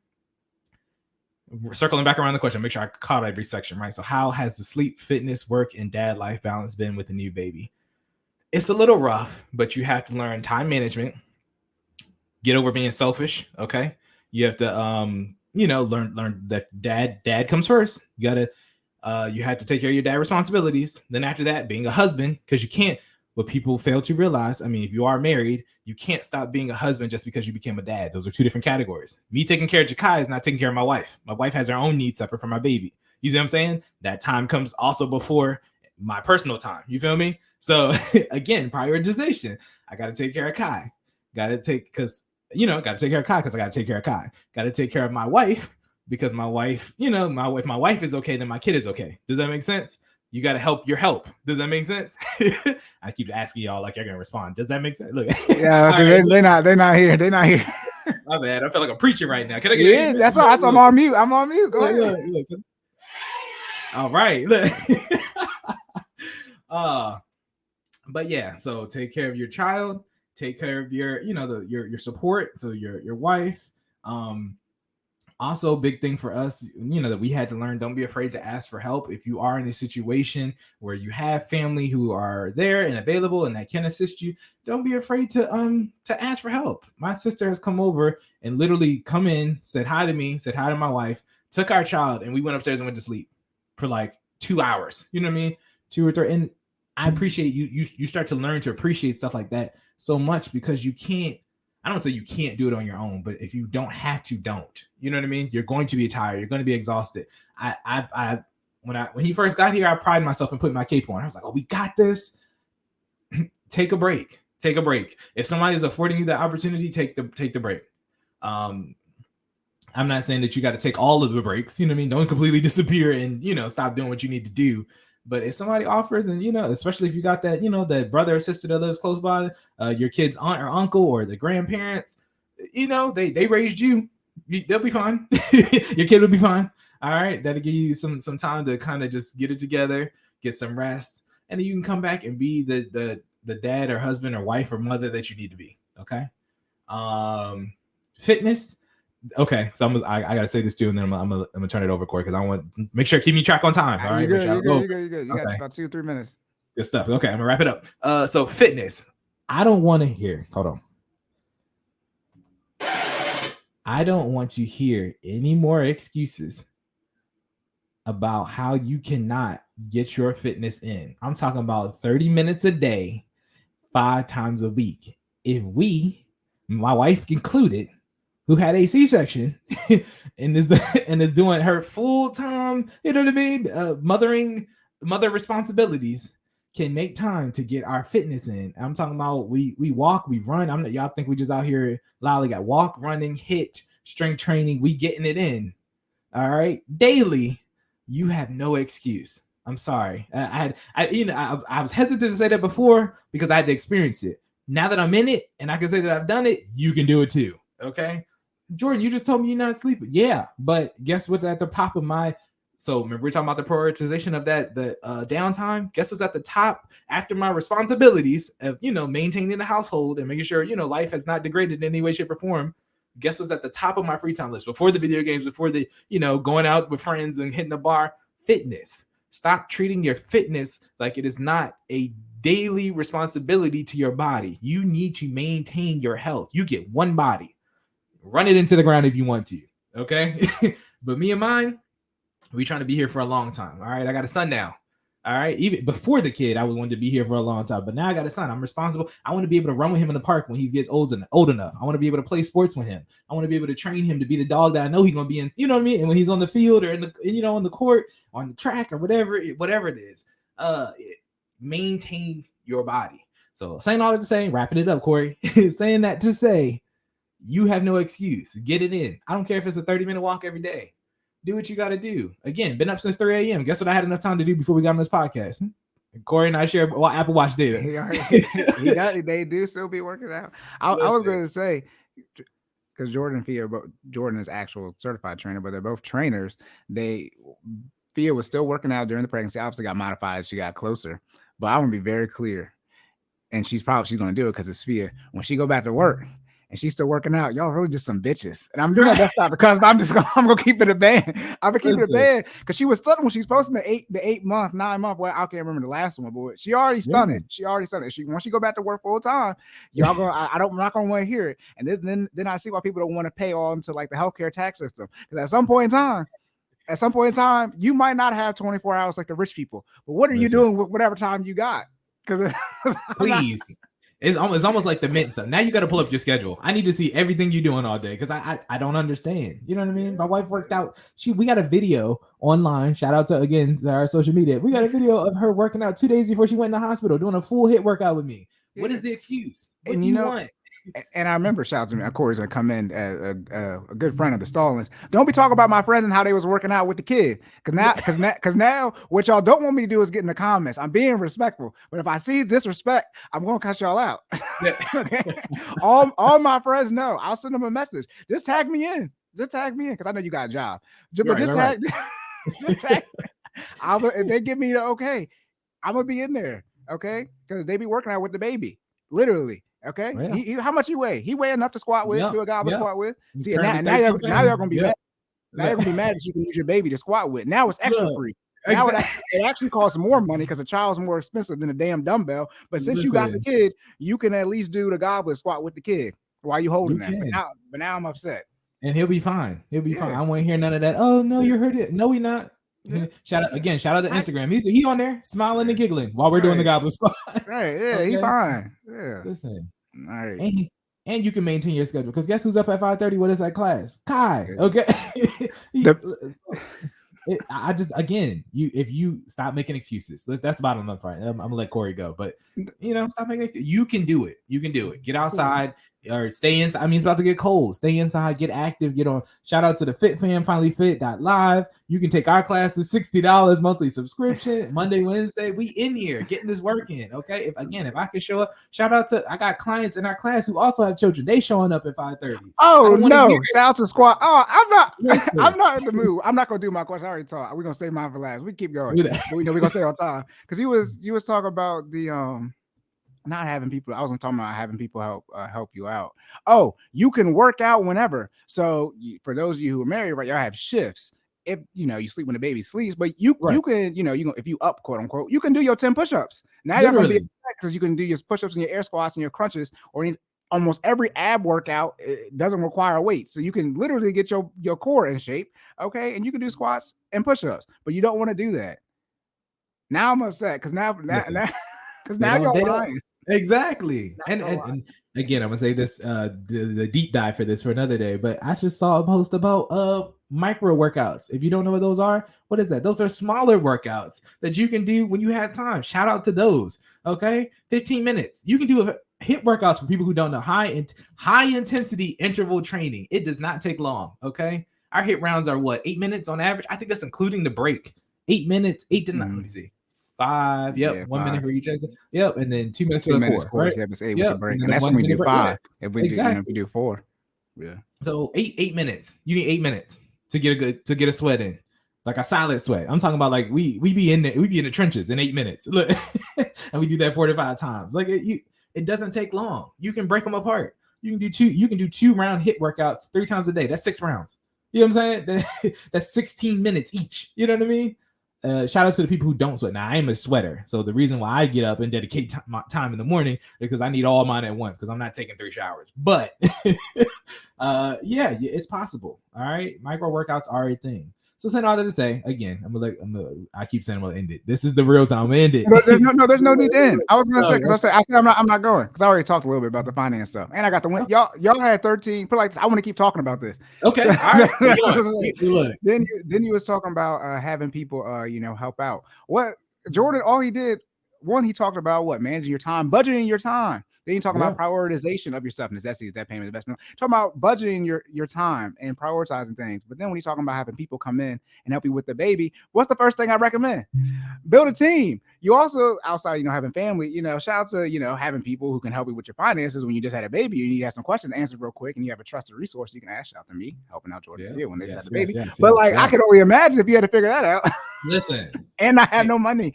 circling back around the question, make sure I caught every section, right? So how has the sleep, fitness, work, and dad life balance been with the new baby? It's a little rough, but you have to learn time management, get over being selfish. Okay. You have to, learn that dad comes first. You have to take care of your dad responsibilities. Then after that, being a husband, because you can't, what people fail to realize, I mean, if you are married, you can't stop being a husband just because you became a dad. Those are two different categories. Me taking care of Jakai is not taking care of my wife. My wife has her own needs separate from my baby. You see what I'm saying? That time comes also before my personal time. You feel me? So again, prioritization. I got to take care of Kai. Got to take, because, got to take care of Kai because I got to take care of Kai. Got to take care of my wife because my wife, if my wife is okay, then my kid is okay. Does that make sense? You got to help your help. Does that make sense? I keep asking y'all like you're going to respond. Does that make sense? Look. Yeah, so right, they're not here. They're not here. My bad. I feel like I'm preaching right now. Can I get it? That's why I'm on mute. I'm on mute. Go ahead. Look. All right. Look. But yeah, so take care of your child, take care of your, your support. So your wife, also, big thing for us, that we had to learn, don't be afraid to ask for help. If you are in a situation where you have family who are there and available and that can assist you, don't be afraid to ask for help. My sister has come over and literally come in, said hi to me, said hi to my wife, took our child, and we went upstairs and went to sleep for like 2 hours. You know what I mean? 2 or 3. And I appreciate you start to learn to appreciate stuff like that so much, because you can't, I don't say you can't do it on your own, but if you don't have to, don't. You know what I mean? You're going to be tired. You're going to be exhausted. When he first got here, I prided myself in putting my cape on. I was like, oh, we got this. Take a break. Take a break. If somebody is affording you that opportunity, take the break. I'm not saying that you got to take all of the breaks. You know what I mean? Don't completely disappear and, stop doing what you need to do. But if somebody offers, and especially if you got that, that brother or sister that lives close by, your kid's aunt or uncle or the grandparents, they raised you. They'll be fine. Your kid will be fine. All right, that'll give you some time to kind of just get it together, get some rest, and then you can come back and be the dad or husband or wife or mother that you need to be. Okay. Fitness. Okay, so I gotta say this too, and then I'm gonna turn it over, Corey, because I want to make sure I keep me track on time. All right, you're good. You got about 2-3 minutes. Good stuff. Okay, I'm gonna wrap it up. So fitness. I don't want to hear. Hold on. I don't want to hear any more excuses about how you cannot get your fitness in. I'm talking about 30 minutes a day, 5 times a week. If we, my wife included, who had a C-section and is doing her full time, mother responsibilities, can make time to get our fitness in. I'm talking about we walk, we run. Y'all think we just out here loudly got walk, running, hit, strength training. We getting it in. All right, daily. You have no excuse. I'm sorry. I was hesitant to say that before because I had to experience it. Now that I'm in it and I can say that I've done it, you can do it too. Okay. Jordan, you just told me you're not sleeping. Yeah, but guess what? At the top of my, so remember we're talking about the prioritization of the downtime. Guess what's at the top after my responsibilities of maintaining the household and making sure life has not degraded in any way, shape, or form. Guess what's at the top of my free time list before the video games, before the going out with friends and hitting the bar? Fitness. Stop treating your fitness like it is not a daily responsibility to your body. You need to maintain your health. You get one body. Run it into the ground if you want to, okay? But me and mine, we trying to be here for a long time, all right? I got a son now, all right? Even before the kid, I wanted to be here for a long time, but now I got a son. I'm responsible. I want to be able to run with him in the park when he gets old enough. I want to be able to play sports with him. I want to be able to train him to be the dog that I know he's going to be in, you know what I mean? And when he's on the field or in the, on the court, or on the track or whatever it is, maintain your body. So saying all that to say, wrapping it up, Corey, saying that to say, you have no excuse. Get it in. I don't care if it's a 30-minute walk every day. Do what you got to do. Again, been up since 3 a.m. Guess what I had enough time to do before we got on this podcast? Corey and I share Apple Watch data. They do still be working out. I was going to say, because Jordan and Fia, Jordan is actual certified trainer, but they're both trainers. Fia was still working out during the pregnancy. Obviously got modified as she got closer. But I want to be very clear. And she's going to do it because it's Fia. When she go back to work, and she's still working out, y'all really just some bitches. And I'm doing my best because I'm gonna keep it a band. I'm gonna keep it a band because she was stunning when she's posting the 8 month, 9 month. Well, I can't remember the last one, but she already stunning. She already stunning. Once she go back to work full time, y'all gonna I'm not gonna want to hear it. And then I see why people don't want to pay on to like the healthcare tax system, because at some point in time, you might not have 24 hours like the rich people. But what are you doing with whatever time you got? Because Please. It's almost like the mint stuff. Now you got to pull up your schedule. I need to see everything you're doing all day because I don't understand. You know what I mean? My wife worked out. We got a video online. Shout out to our social media. We got a video of her working out 2 days before she went in the hospital doing a full hit workout with me. What is the excuse? What do you want? And I remember, shout out to me, Corey's gonna come in as a good friend of the Stallings. Don't be talking about my friends and how they was working out with the kid, because now what y'all don't want me to do is get in the comments. I'm being respectful, but if I see disrespect, I'm gonna cut y'all out. Yeah. Okay? all my friends know. I'll send them a message. Just tag me in. Just tag me in because I know you got a job. But just tag. Just tag. If they give me the okay, I'm gonna be in there. Okay, because they be working out with the baby, literally. Okay, yeah. How much he weigh? He weigh enough to squat with, do a goblet squat with. See, now y'all gonna be mad. Now you're gonna be mad that you can use your baby to squat with. Now it's extra free. Now it actually costs more money because the child's more expensive than a damn dumbbell. But since you got the kid, you can at least do the goblet squat with the kid while you holding that. But now I'm upset. And he'll be fine. He'll be fine. I won't hear none of that. Oh no, you heard it. No, we not. Yeah. Shout out to Instagram. He on there smiling and giggling while we're doing the goblet squat. Right, yeah, okay. He fine. Yeah. Listen. All right. And you can maintain your schedule because guess who's up at 5:30? What is that class? Kai. Okay. If you stop making excuses, that's the bottom line. I'm gonna let Corey go, but stop making excuses. You can do it. You can do it. Get outside or stay inside. I mean, it's about to get cold. Stay inside. Get active. Get on. Shout out to the Fit Fam. FinallyFit.live. You can take our classes. $60 monthly subscription. Monday, Wednesday. We in here getting this work in. Okay. If I can show up. Shout out to I got clients in our class who also have children. They showing up at 5:30. Oh no! Shout out to squad. Oh, I'm not in the mood. I'm not gonna do my question. I already talked. We're gonna save mine for last. We keep going. We know we're gonna stay on time because you was talking about the not having people. I wasn't talking about having people help you out. Oh, you can work out whenever. So for those of you who are married, right, y'all have shifts. If you sleep when the baby sleeps, but you can if you up quote unquote, you can do your 10 push-ups. Now y'all gonna be because you can do your push-ups and your air squats and your crunches or almost every ab workout doesn't require weight, so you can literally get your core in shape. Okay, and you can do squats and push-ups, but you don't want to do that. Now I'm upset because now you're lying. Exactly. And again, I'm gonna say this the deep dive for this for another day, but I just saw a post about micro workouts. If you don't know what those are, what is that? Those are smaller workouts that you can do when you have time. Shout out to those. Okay, 15 minutes. You can do HIIT workouts for people who don't know. High intensity interval training. It does not take long. Okay, our HIIT rounds are 8 minutes on average. I think that's including the break. 8 minutes, 8 to 9. Let me see. 5, yep, yeah, 1 minute for each exercise, yep, and then 2 minutes for the core, right? Yep. Break. And that's when we do 5. If we do 4, yeah. So 8 minutes. You need 8 minutes to get a sweat in, like a silent sweat. I'm talking about like we be in the trenches in 8 minutes. Look, and we do that 4 to 5 times. Like it doesn't take long. You can break them apart. You can do 2 round HIIT workouts 3 times a day. That's 6 rounds. You know what I'm saying? That's 16 minutes each. You know what I mean? Shout out to the people who don't sweat. Now, I am a sweater. So the reason why I get up and dedicate time in the morning is because I need all mine at once because I'm not taking 3 showers. But yeah, it's possible. All right. Micro workouts are a thing. So saying all that to say, again, I keep saying I'm gonna end it. This is the real time. I'm gonna end it. There's no need to end. I was gonna say because I said I'm not going because I already talked a little bit about the finance stuff, and I got the win. Y'all had 13. Put like this, I want to keep talking about this. Okay, all right. Then you was talking about having people help out. What Jordan? All he did. One, he talked about managing your time, budgeting your time. Then you talking about prioritization of your stuff, necessities, debt payment, investment. Talking about budgeting your time and prioritizing things. But then when you're talking about having people come in and help you with the baby, what's the first thing I recommend? Build a team. You also, outside, having family, shout out to, having people who can help you with your finances when you just had a baby. You need to have some questions answered real quick, and you have a trusted resource. You can ask out to me, helping out Jordan when they just had the baby. But I can only imagine if you had to figure that out. Listen. And I had no money.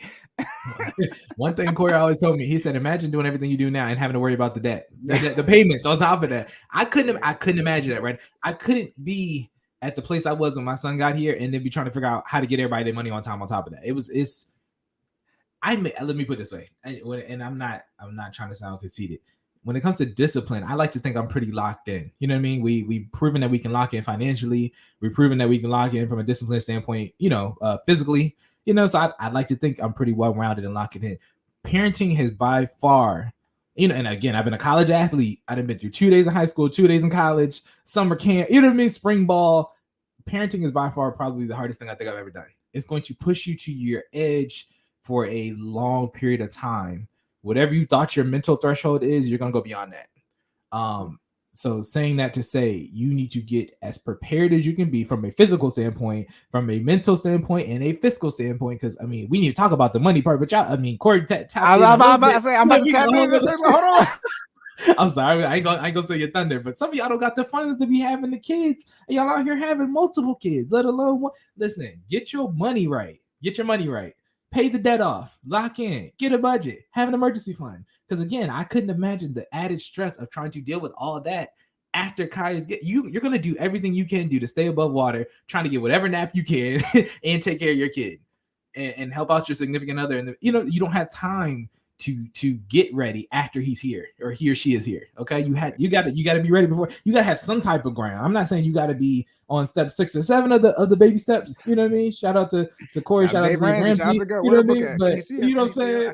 One thing Corey always told me, he said, imagine doing everything you do now and having to worry about the debt, the payments on top of that. I couldn't imagine that, right? I couldn't be at the place I was when my son got here and then be trying to figure out how to get everybody their money on time on top of that. Let me put it this way, and I'm not trying to sound conceited. When it comes to discipline, I like to think I'm pretty locked in. You know what I mean? We've proven that we can lock in financially. We've proven that we can lock in from a discipline standpoint, physically. So I'd like to think I'm pretty well-rounded and locking in. parenting has by far, and again, I've been a college athlete. I've been through 2 days in high school, 2 days in college, summer camp, you know what I mean? Spring ball. Parenting is by far probably the hardest thing I think I've ever done. It's going to push you to your edge for a long period of time. Whatever you thought your mental threshold is, you're going to go beyond that. So saying that to say you need to get as prepared as you can be from a physical standpoint, from a mental standpoint, and a fiscal standpoint. Because we need to talk about the money part. But y'all, Corey, I'm about to tap in. Hold on. I'm sorry, I ain't gonna say your thunder, but some of y'all don't got the funds to be having the kids. And y'all out here having multiple kids, let alone one. Listen, get your money right. Pay the debt off. Lock in. Get a budget. Have an emergency fund. Because again, I couldn't imagine the added stress of trying to deal with all of that after Kaya's you're gonna do everything you can do to stay above water, trying to get whatever nap you can and take care of your kid and help out your significant other. And you don't have time to get ready after he's here or he or she is here. Okay, you got to be ready before. You got to have some type of ground. I'm not saying you got to be on step 6 or 7 of the baby steps. You know what I mean? Shout out to Cory. Shout out to Dave Ramsey. You know what I mean? But you know what I'm saying?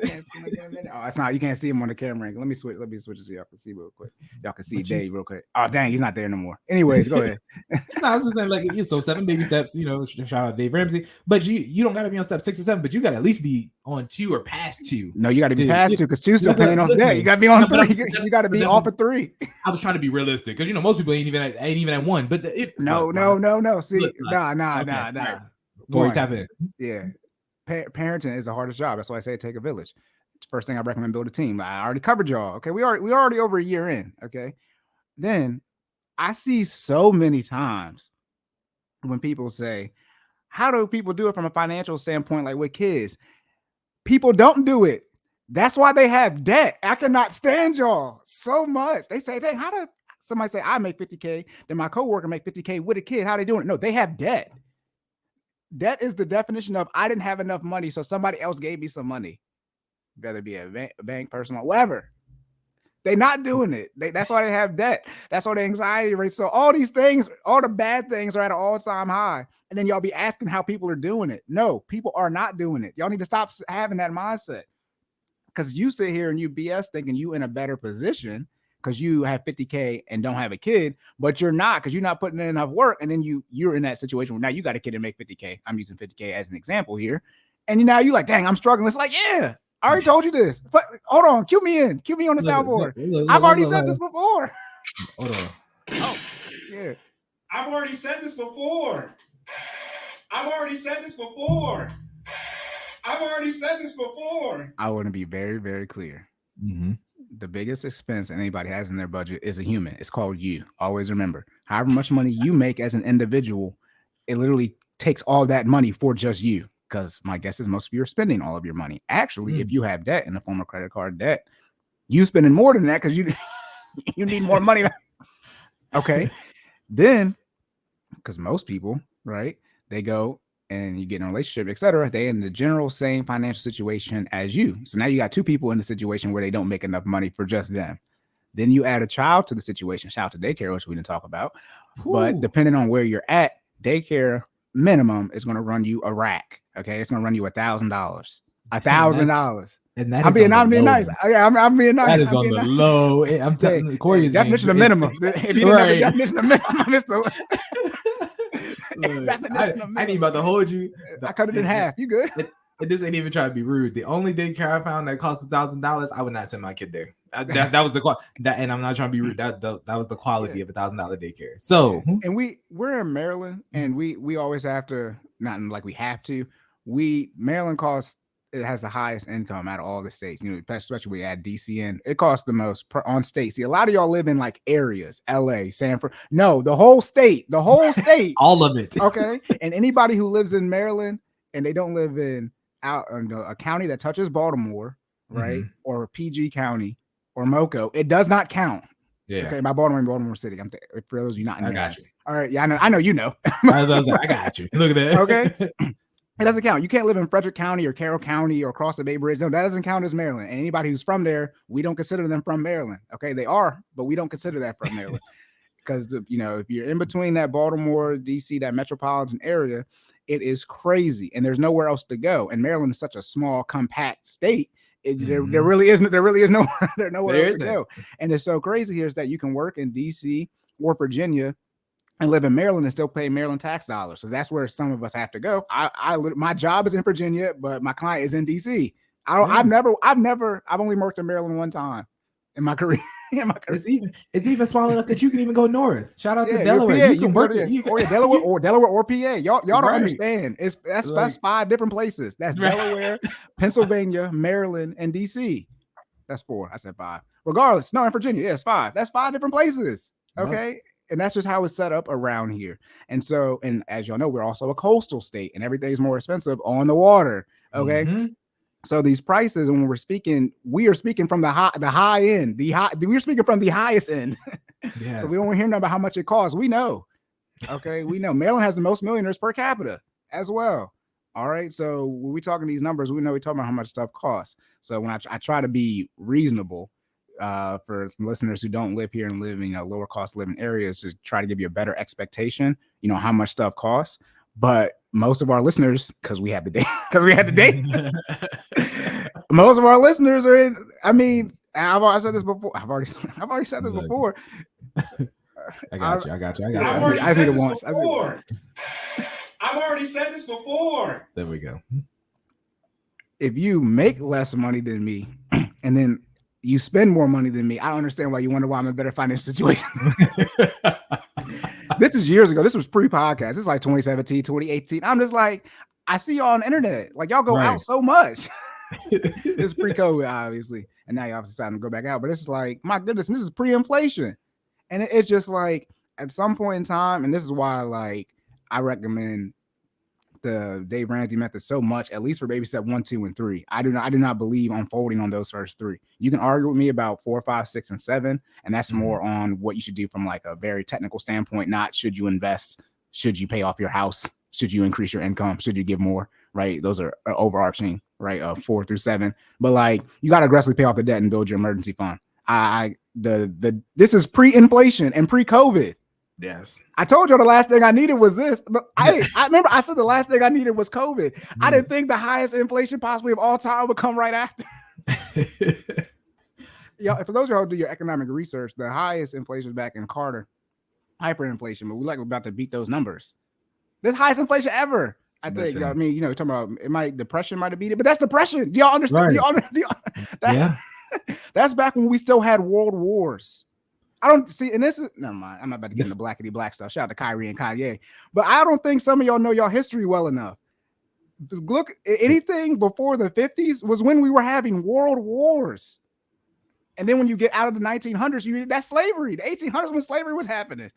Oh, it's not. You can't see him on the camera. Let me switch it so y'all can see real quick. Y'all can see Dave real quick. Oh dang, he's not there no more. Anyways, go ahead. No, I was just saying so 7 baby steps. Shout out Dave Ramsey. But you don't got to be on step 6 or 7. But you got to at least be on 2 or past 2. No, you got to be past 2 because 2 still paying off debt. You got to be on 3. You got to be off of 3. I was trying to be realistic because most people ain't even at 1. But no. See, nah. Boy, tap in. Yeah, parenting is the hardest job. That's why I say take a village. First thing I recommend, build a team. I already covered y'all. Okay, we already over a year in. Okay, then I see so many times when people say, "How do people do it from a financial standpoint, like with kids?" People don't do it. That's why they have debt. I cannot stand y'all so much. They say, "Dang, how do?" Somebody say, I make 50K, then my coworker make 50K with a kid. How they doing it? No, they have debt. Debt is the definition of I didn't have enough money, so somebody else gave me some money. Whether it be a bank, personal, whatever. They're not doing it. That's why they have debt. That's why the anxiety rate. So all these things, all the bad things are at an all-time high. And then y'all be asking how people are doing it. No, people are not doing it. Y'all need to stop having that mindset. Because you sit here and you BS thinking you in a better position because you have 50K and don't have a kid, but you're not because you're not putting in enough work. And then you're in that situation where now you got a kid and make 50K. I'm using 50K as an example here. And now you're like, dang, I'm struggling. It's like, yeah, I already told you this. But hold on, cue me on the soundboard. I've already said this before. Hold on. Oh, yeah. I've already said this before. I want to be very, very clear. Mm-hmm. The biggest expense anybody has in their budget is a human. It's called you. Always remember, however much money you make as an individual, it literally takes all that money for just you. Because my guess is most of you are spending all of your money. Actually, if you have debt in the form of credit card debt, you spending more than that because you need more money. Okay. Then, because most people, right, they go and you get in a relationship, etc. They in the general same financial situation as you. So now you got 2 people in the situation where they don't make enough money for just them. Then you add a child to the situation. Shout out to daycare, which we didn't talk about. Ooh. But depending on where you're at, daycare minimum is going to run you a rack. Okay, it's going to run you $1,000. $1,000. And that I'm being nice. I'm being nice. That is on the low. I'm telling you, Corey is definition of minimum. If you didn't know the definition of minimum, it's the I need about to hold you. I cut it in half. You good? This ain't even trying to be rude. The only daycare I found that cost $1,000, I would not send my kid there. That was the and I'm not trying to be rude. That was the quality of $1,000 daycare. So, and we're in Maryland, and we always have to, not like we have to. Maryland costs. It has the highest income out of all the states, especially we add DC in. It costs the most on state. See, a lot of y'all live in like areas, LA, Sanford. No, the whole state, all of it. Okay. And anybody who lives in Maryland and they don't live in a county that touches Baltimore, right? Mm-hmm. Or PG County or Moco, it does not count. Yeah. Okay. By Baltimore City. For those of you not in Maryland. I got you. All right. Yeah, I know you know. I got you. Look at that. Okay. It doesn't count. You can't live in Frederick County or Carroll County or across the Bay Bridge. No, that doesn't count as Maryland. And anybody who's from there, we don't consider them from Maryland. Okay, they are, but we don't consider that from Maryland because if you're in between that Baltimore, DC, that metropolitan area, it is crazy, and there's nowhere else to go. And Maryland is such a small, compact state. There really isn't. There really is no. There's nowhere else to isn't. go. And it's so crazy here is that you can work in DC or Virginia and live in Maryland and still pay Maryland tax dollars. So that's where some of us have to go. My job is in Virginia, but my client is in DC. I've only worked in Maryland one time in my career. It's even small enough that you can even go north. Shout out to Delaware. You can work Delaware or PA. Y'all don't understand. That's 5 different places. That's Delaware, Pennsylvania, Maryland, and DC. That's 4. I said 5. Regardless, no, in Virginia, yeah, it's 5. That's 5 different places. Okay. Yep. And that's just how it's set up around here. And so, and as y'all know, we're also a coastal state and everything's more expensive on the water. Okay. So these prices, and when we are speaking from the high end, we're speaking from the highest end. Yes. So we don't hear nothing about how much it costs. We know. Okay. We know Maryland has the most millionaires per capita as well. All right. So when we talking these numbers, we know we're talking about how much stuff costs. So when I try to be reasonable, for listeners who don't live here and live in lower cost living areas, to try to give you a better expectation, how much stuff costs. But most of our listeners, because we had the date, most of our listeners are in. I mean, I've said this before. I've already said this before. I got you. I've already said this before. There we go. If you make less money than me, and then you spend more money than me, I don't understand why you wonder why I'm in a better financial situation. This is years ago. This was pre-podcast. This is like 2017, 2018. I'm just like, I see y'all on the internet. Like y'all go out so much. This is pre-COVID, obviously. And now you're obviously starting to go back out. But it's like, my goodness, this is pre-inflation. And it's just like, at some point in time, and this is why like I recommend the Dave Ramsey method so much, at least for baby step 1, 2, and 3. I do not believe unfolding on those first 3. You can argue with me about 4, 5, 6, and 7, and that's more on what you should do from like a very technical standpoint. Not should you invest, should you pay off your house, should you increase your income, should you give more, right? Those are overarching, right? 4 through 7, but like you got to aggressively pay off the debt and build your emergency fund. This is pre-inflation and pre-COVID. Yes. I told you the last thing I needed was this. I remember I said the last thing I needed was COVID. I didn't think the highest inflation possibly of all time would come right after. For those of y'all who do your economic research, the highest inflation was back in Carter, hyperinflation, but we're about to beat those numbers. This highest inflation ever. I think. I mean, you're talking about depression might have beat it, but that's depression. Do y'all understand? Right. That's back when we still had world wars. I don't see, and this is never mind. I'm not about to get into blackity black stuff. Shout out to Kyrie and Kanye, but I don't think some of y'all know y'all history well enough. Look, anything before the 50s was when we were having world wars, and then when you get out of the 1900s, that's slavery. The 1800s when slavery was happening,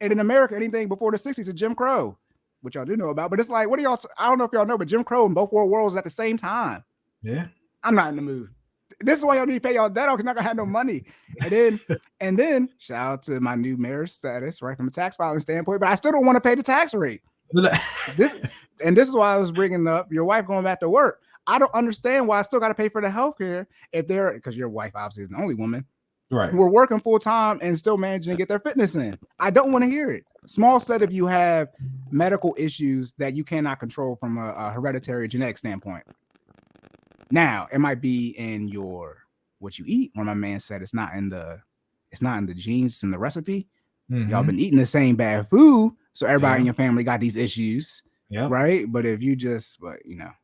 and in America, anything before the 60s is Jim Crow, which y'all do know about. But it's like, what do y'all? I don't know if y'all know, but Jim Crow and both world wars at the same time. Yeah, I'm not in the mood. This is why y'all need to pay y'all debt off because you're not gonna have no money. And then shout out to my new mayor's status, right, from a tax filing standpoint, but I still don't want to pay the tax rate. This is why I was bringing up your wife going back to work. I don't understand why I still got to pay for the healthcare because your wife obviously is the only woman, right, who are working full time and still managing to get their fitness in. I don't want to hear it. Small set if you have medical issues that you cannot control from a hereditary genetic standpoint. Now, it might be in what you eat. When my man said it's not in the genes, it's in the recipe. Y'all been eating the same bad food, so everybody in your family got these issues, right? But if you just,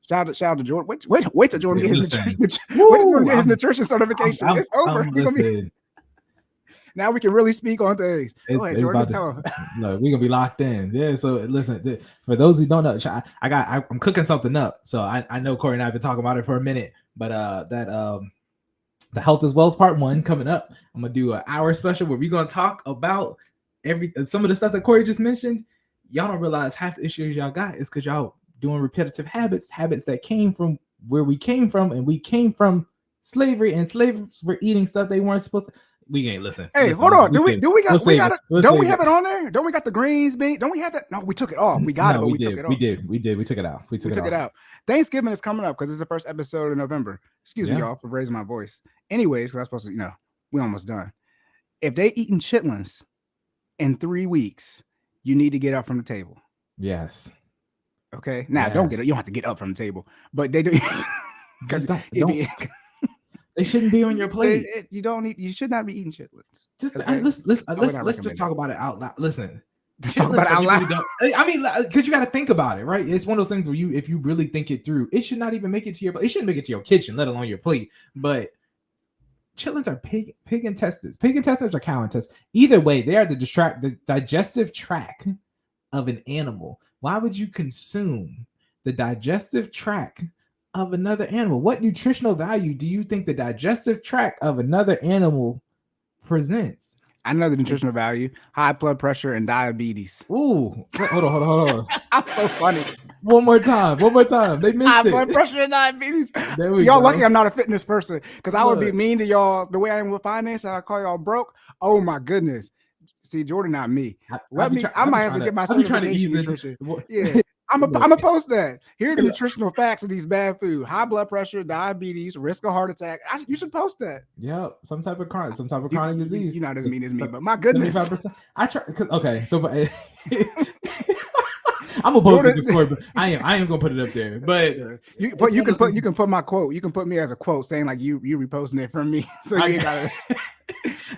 shout out to Jordan. Wait till Jordan gets his nutrition certification. It's over. Now we can really speak on things. Go ahead, Jordan. Look, we're gonna be locked in. Yeah. So listen, for those who don't know, I'm cooking something up. So I know Corey and I have been talking about it for a minute, but the Health is Wealth Part 1 coming up. I'm gonna do an hour special where we're gonna talk about some of the stuff that Corey just mentioned. Y'all don't realize half the issues y'all got is because y'all doing repetitive habits that came from where we came from, and we came from slavery, and slaves were eating stuff they weren't supposed to. We ain't listen. Hey, hold on. Don't we have it on there? Don't we got the greens bean? Don't we have that? No, we took it off. We got it, but we took it off. We did. We took it out. We took it out. Thanksgiving is coming up because it's the first episode of November. Excuse me, y'all, for raising my voice. Anyways, because I'm supposed to, we almost done. If they eating chitlins in 3 weeks, you need to get up from the table. Yes. Okay. Now, don't get it. You don't have to get up from the table, but they do. because Just don't. They shouldn't be on your plate. you don't need. You should not be eating chitlins. Just Okay? I would not let's just recommend talk it. about it out loud. Listen, Let's talk about chitlins it for out people loud. who don't. I mean, because you got to think about it, right? It's one of those things where if you really think it through, it should not even make it to your. It shouldn't make it to your kitchen, let alone your plate. But chitlins are pig intestines. Pig intestines or cow intestines. Either way, they are the digestive tract of an animal. Why would you consume the digestive tract of another animal? What nutritional value do you think the digestive tract of another animal presents? I know the nutritional value: high blood pressure and diabetes. Ooh, hold on. I'm so funny. One more time. They missed High it. blood pressure and diabetes. There we Y'all go. lucky I'm not a fitness person, because I would be Look. mean to y'all the way I am with finance. I call y'all broke. Oh my goodness. See, Jordan, not me. I might have to get my certification in nutrition. Yeah. I'm a post that. Here are the nutritional facts of these bad food: high blood pressure, diabetes, risk of heart attack. You should post that. Yeah, some type of chronic disease. You're not as mean as me, but my goodness. 75%. I try. Okay, so I'm gonna post it to Corey, but I am gonna put it up there. But you can put my quote. You can put me as a quote saying like you reposting it from me. So you ain't gotta.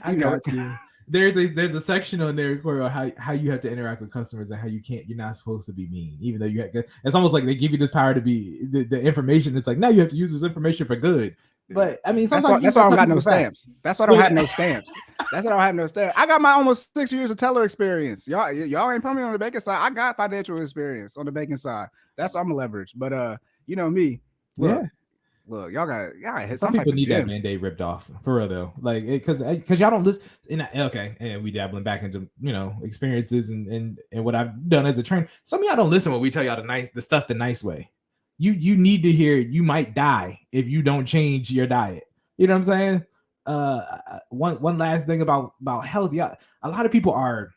I got you. There's a section on there, Corey, on how you have to interact with customers and how you're not supposed to be mean, even though it's almost like they give you this power to be the information. It's like now you have to use this information for good. But I mean, sometimes that's why I don't got no stamps. That's why I don't have no stamps. That's why I don't have no stamps. I got my almost 6 years of teller experience. Y'all ain't put me on the banking side. I got financial experience on the banking side. That's what I'm a leverage. But you know me. Look, y'all got hit. Some people need that Band-Aid ripped off for real though, like because y'all don't listen. And we dabbling back into experiences and what I've done as a trainer. Some of y'all don't listen when we tell y'all the stuff the nice way. You need to hear you might die if you don't change your diet. You know what I'm saying? One last thing about health. Yeah, a lot of people are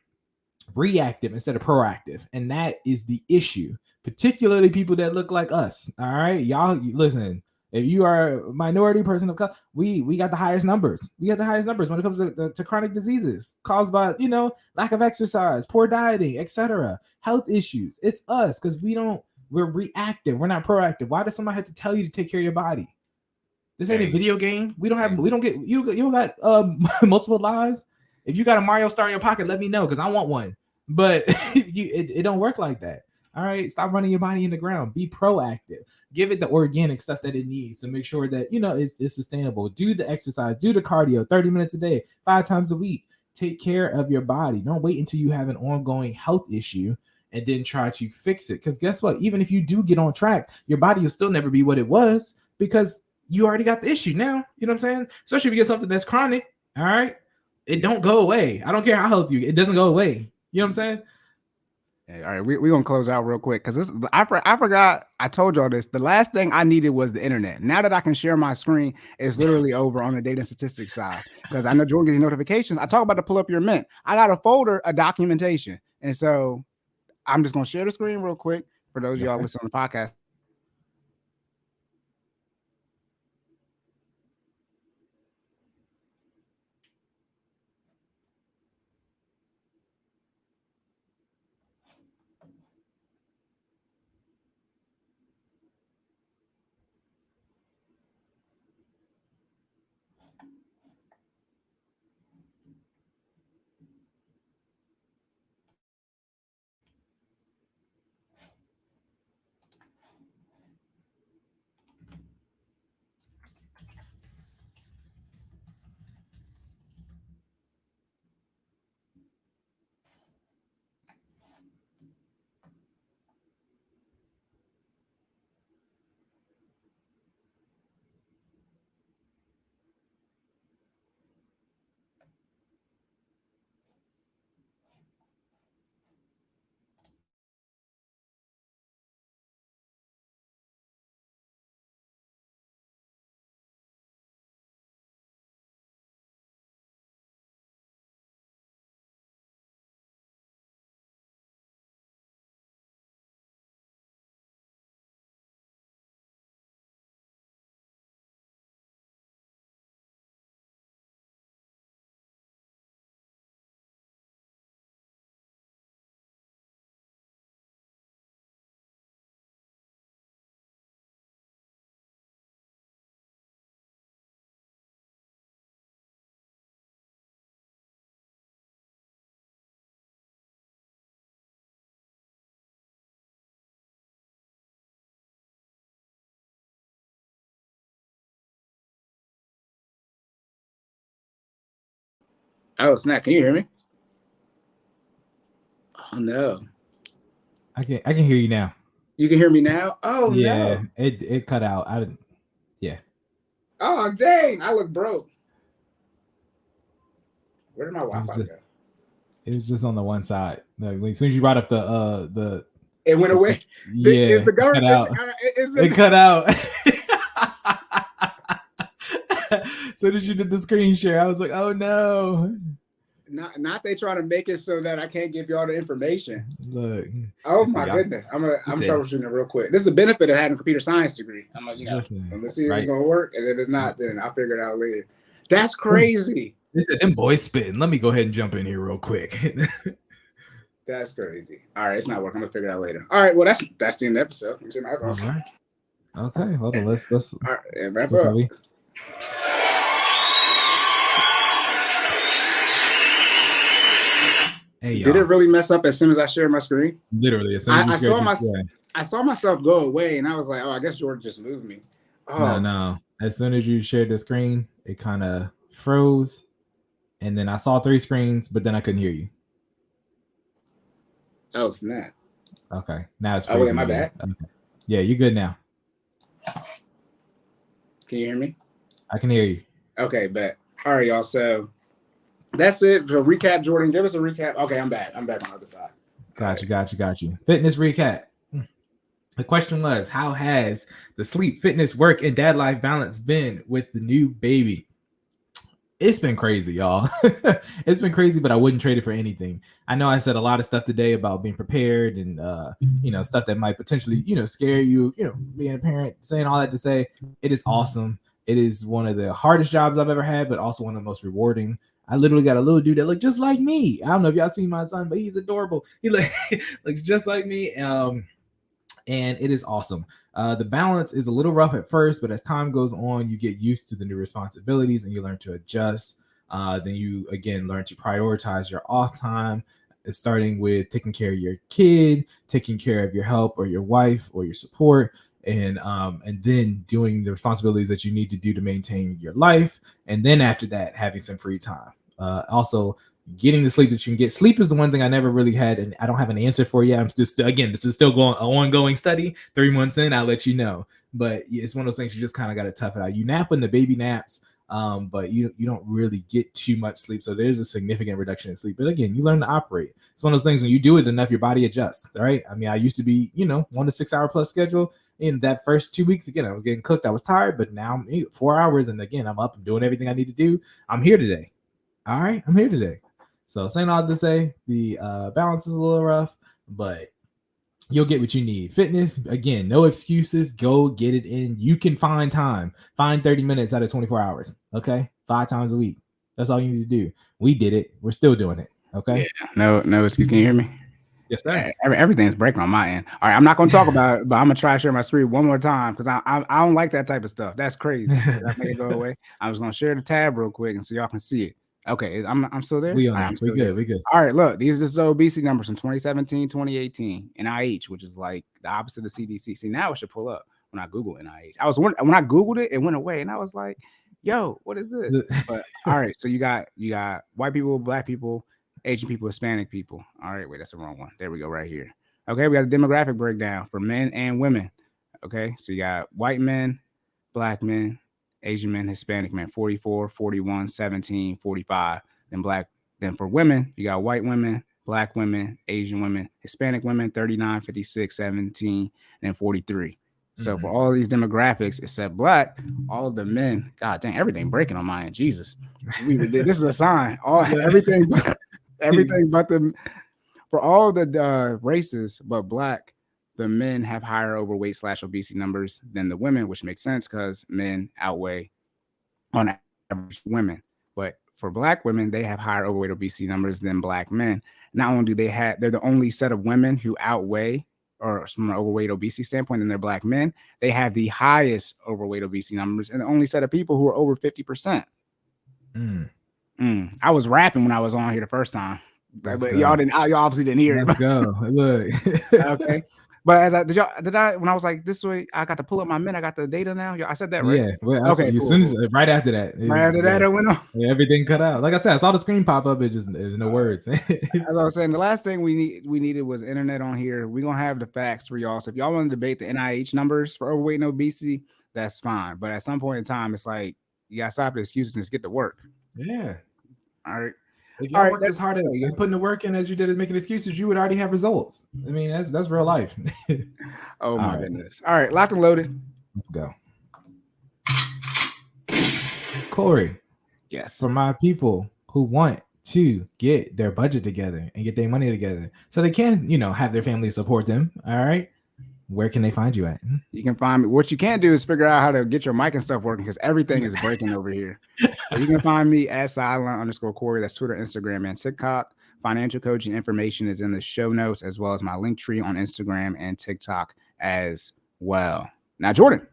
reactive instead of proactive, and that is the issue. Particularly people that look like us. All right, y'all listen. If you are a minority person of color, we got the highest numbers. We got the highest numbers when it comes to chronic diseases caused by lack of exercise, poor dieting, etc. Health issues. It's us because we're reactive. We're not proactive. Why does somebody have to tell you to take care of your body? This ain't a video game. You don't got multiple lives. If you got a Mario Star in your pocket, let me know because I want one. But it don't work like that. All right, stop running your body in the ground. Be proactive. Give it the organic stuff that it needs to make sure that it's sustainable. Do the exercise, do the cardio, 30 minutes a day, 5 times a week. Take care of your body. Don't wait until you have an ongoing health issue and then try to fix it. Because guess what? Even if you do get on track, your body will still never be what it was because you already got the issue now. You know what I'm saying? Especially if you get something that's chronic. All right, it don't go away. I don't care how healthy you. It doesn't go away. You know what I'm saying? Hey, all right, we're gonna close out real quick because I forgot. I told y'all this. The last thing I needed was the internet. Now that I can share my screen, it's literally over on the data and statistics side because I know Jordan gets notifications. I talk about to pull up your mint. I got a folder of documentation, and so I'm just gonna share the screen real quick for those of y'all listening on the podcast. Oh, snap. Can you hear me? Oh, no. I can hear you now. You can hear me now? Oh, Yeah, no. it cut out. I didn't. Yeah. Oh, dang. I look broke. Where did my It Wi-Fi was go? just on the one side. Like, as soon as you brought up the It went away. yeah, Is the it cut government? out. It cut out. So as you did the screen share, I was like, oh no. Not they trying to make it so that I can't give you all the information. Look. Oh my goodness. I'm troubleshooting it real quick. This is the benefit of having a computer science degree. I'm like, let's see if it's gonna work. And if it's not, then I'll figure it out later. That's crazy. They said them boys spitting. Let me go ahead and jump in here real quick. That's crazy. All right, it's not working. I'm gonna figure it out later. All right, well that's the end of the episode. All right. Okay, hold on. Let's all right, wrap up. Hey, did it really mess up as soon as I shared my screen? Literally, as soon as I saw myself go away, and I was like, "Oh, I guess Jordan just moved me." Oh no! As soon as you shared the screen, it kind of froze, and then I saw 3 screens, but then I couldn't hear you. Oh snap! Okay, now it's freezing. Oh wait, am I back? Okay. Yeah, you're good now. Can you hear me? I can hear you. Okay, bet. All right, y'all. So that's it. So recap, Jordan. Give us a recap. Okay, I'm back. I'm back on the other side. Got you. Fitness recap. The question was, how has the sleep, fitness, work, and dad life balance been with the new baby? It's been crazy, y'all. It's been crazy, but I wouldn't trade it for anything. I know I said a lot of stuff today about being prepared and stuff that might potentially, scare you, being a parent, saying all that to say it is awesome. It is one of the hardest jobs I've ever had, but also one of the most rewarding. I literally got a little dude that looked just like me. I don't know if y'all seen my son, but he's adorable. He looks just like me. And it is awesome. The balance is a little rough at first, but as time goes on, you get used to the new responsibilities and you learn to adjust. Then you, again, learn to prioritize your off time, starting with taking care of your kid, taking care of your help or your wife or your support, and then doing the responsibilities that you need to do to maintain your life. And then after that, having some free time. Also, getting the sleep that you can get. Sleep is the one thing I never really had, and I don't have an answer for yet. I'm just, again, this is still an ongoing study. 3 months in, I'll let you know. But it's one of those things you just kind of got to tough it out. You nap when the baby naps, but you don't really get too much sleep. So there's a significant reduction in sleep. But again, you learn to operate. It's one of those things when you do it enough, your body adjusts, right? I mean, I used to be, 1 to 6 hour plus schedule. In that first 2 weeks, again, I was getting cooked. I was tired, but now I'm 4 hours. And again, I'm up and doing everything I need to do. I'm here today. All right, I'm here today. So saying all to say, the balance is a little rough, but you'll get what you need. Fitness, again, no excuses. Go get it in. You can find time. Find 30 minutes out of 24 hours, okay? 5 times a week. That's all you need to do. We did it. We're still doing it, okay? Yeah, no excuse. Can you hear me? Yes, sir. Everything's breaking on my end. All right, I'm not going to talk about it, but I'm going to try to share my screen one more time because I don't like that type of stuff. That's crazy. That make it go away. I was going to share the tab real quick and so y'all can see it. Okay, I'm still there. We good. All right, look, these are the obesity numbers from 2017, 2018, NIH, which is like the opposite of CDC. See, now it should pull up when I Google NIH. I was when I Googled it, it went away, and I was like, "Yo, what is this?" But all right, so you got white people, black people, Asian people, Hispanic people. All right, wait, that's the wrong one. There we go, right here. Okay, we got a demographic breakdown for men and women. Okay, so you got white men, black men, Asian men, Hispanic men, 44, 41, 17, 45. Then for women, you got white women, black women, Asian women, Hispanic women, 39, 56, 17, and then 43. So for all these demographics, except black, all of the men, God dang, everything breaking on my end. Jesus. This is a sign. Everything but the for all the races, but black, the men have higher overweight / obesity numbers than the women, which makes sense because men outweigh on average women. But for black women, they have higher overweight obesity numbers than black men. Not only do they're the only set of women who outweigh, or from an overweight obesity standpoint, than their black men, they have the highest overweight obesity numbers and the only set of people who are over 50%. I was rapping when I was on here the first time. But y'all obviously didn't hear it. Let's go. Look. Okay. But as I did I when I was like this way, I got to pull up my mint. I got the data now. I said that right. Yeah. Well, Okay. as Cool, soon as cool. right after that, Right after that, it went on. everything cut out. Like I said, I saw the screen pop up. It just there's no words. As I was saying, the last thing we needed was internet on here. We're gonna have the facts for y'all. So if y'all want to debate the NIH numbers for overweight and obesity, that's fine. But at some point in time, it's like you gotta stop the excuses and just get to work. Yeah. All right. If y'all worked as hard at putting the work in as you did as making excuses, you would already have results. I mean, that's real life. Oh my goodness. All right, locked and loaded. Let's go. Corey. Yes. For my people who want to get their budget together and get their money together so they can, have their family support them. All right. Where can they find you at? You can find me. What you can't do is figure out how to get your mic and stuff working because everything is breaking over here. So you can find me at @silent_Cory. That's Twitter, Instagram, and TikTok. Financial coaching information is in the show notes as well as my link tree on Instagram and TikTok as well. Now, Jordan.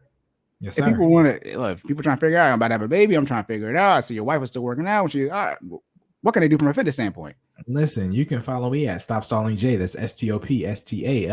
Yes, if sir. people want to, look, people trying to figure out, I'm about to have a baby. I'm trying to figure it out. I see your wife was still working out. All right, what can they do from a fitness standpoint? Listen, you can follow me at Stop Stalling J. That's StopStallingJay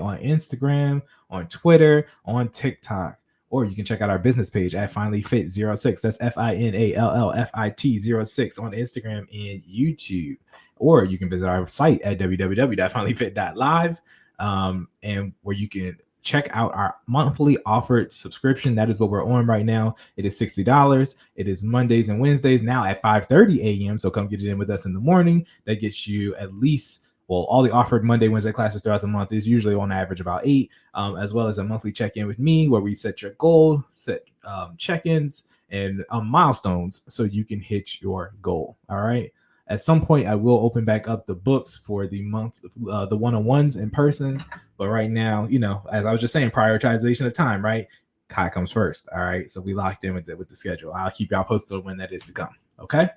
on Instagram, on Twitter, on TikTok. Or you can check out our business page at FinallyFit06. That's FinallyFit06 on Instagram and YouTube. Or you can visit our site at www.finallyfit.live, and where you can check out our monthly offered subscription. That is what we're on right now. It is $60. It is Mondays and Wednesdays now at 5:30 a.m. So come get it in with us in the morning. That gets you at least, all the offered Monday, Wednesday classes throughout the month is usually on average about 8, as well as a monthly check-in with me where we set your goal, set check-ins and milestones so you can hit your goal. All right. At some point, I will open back up the books for the month, the one-on-ones in person. But right now, as I was just saying, prioritization of time, right? Kai comes first. All right. So we locked in with the schedule. I'll keep y'all posted when that is to come. Okay.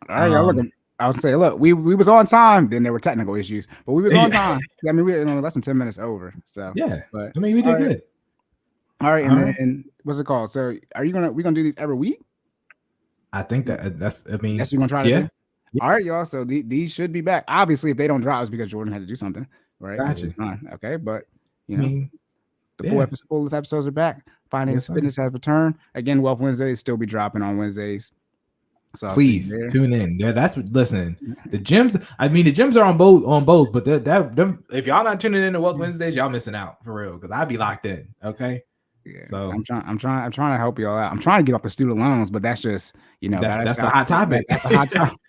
All right. Y'all look. I was saying, look, we was on time. Then there were technical issues, but we was on time. I mean, we were less than 10 minutes over. So yeah. But I mean, we did good. All right. And what's it called? So we gonna do these every week? I think that's what you're gonna try to do. All right, y'all. So these should be back. Obviously, if they don't drop, it's because Jordan had to do something, right? Gotcha. It's fine. Okay, but the full episodes are back. Finance Fitness has returned again. Wealth Wednesdays still be dropping on Wednesdays. So please tune in. Yeah, listen. The gyms. I mean, the gyms are on both. But if y'all not tuning in to Wealth Wednesdays, y'all missing out for real. Because I'll be locked in. Okay. Yeah, so I'm trying to help y'all out. I'm trying to get off the student loans, but that's just that's the hot topic. That's the hot topic.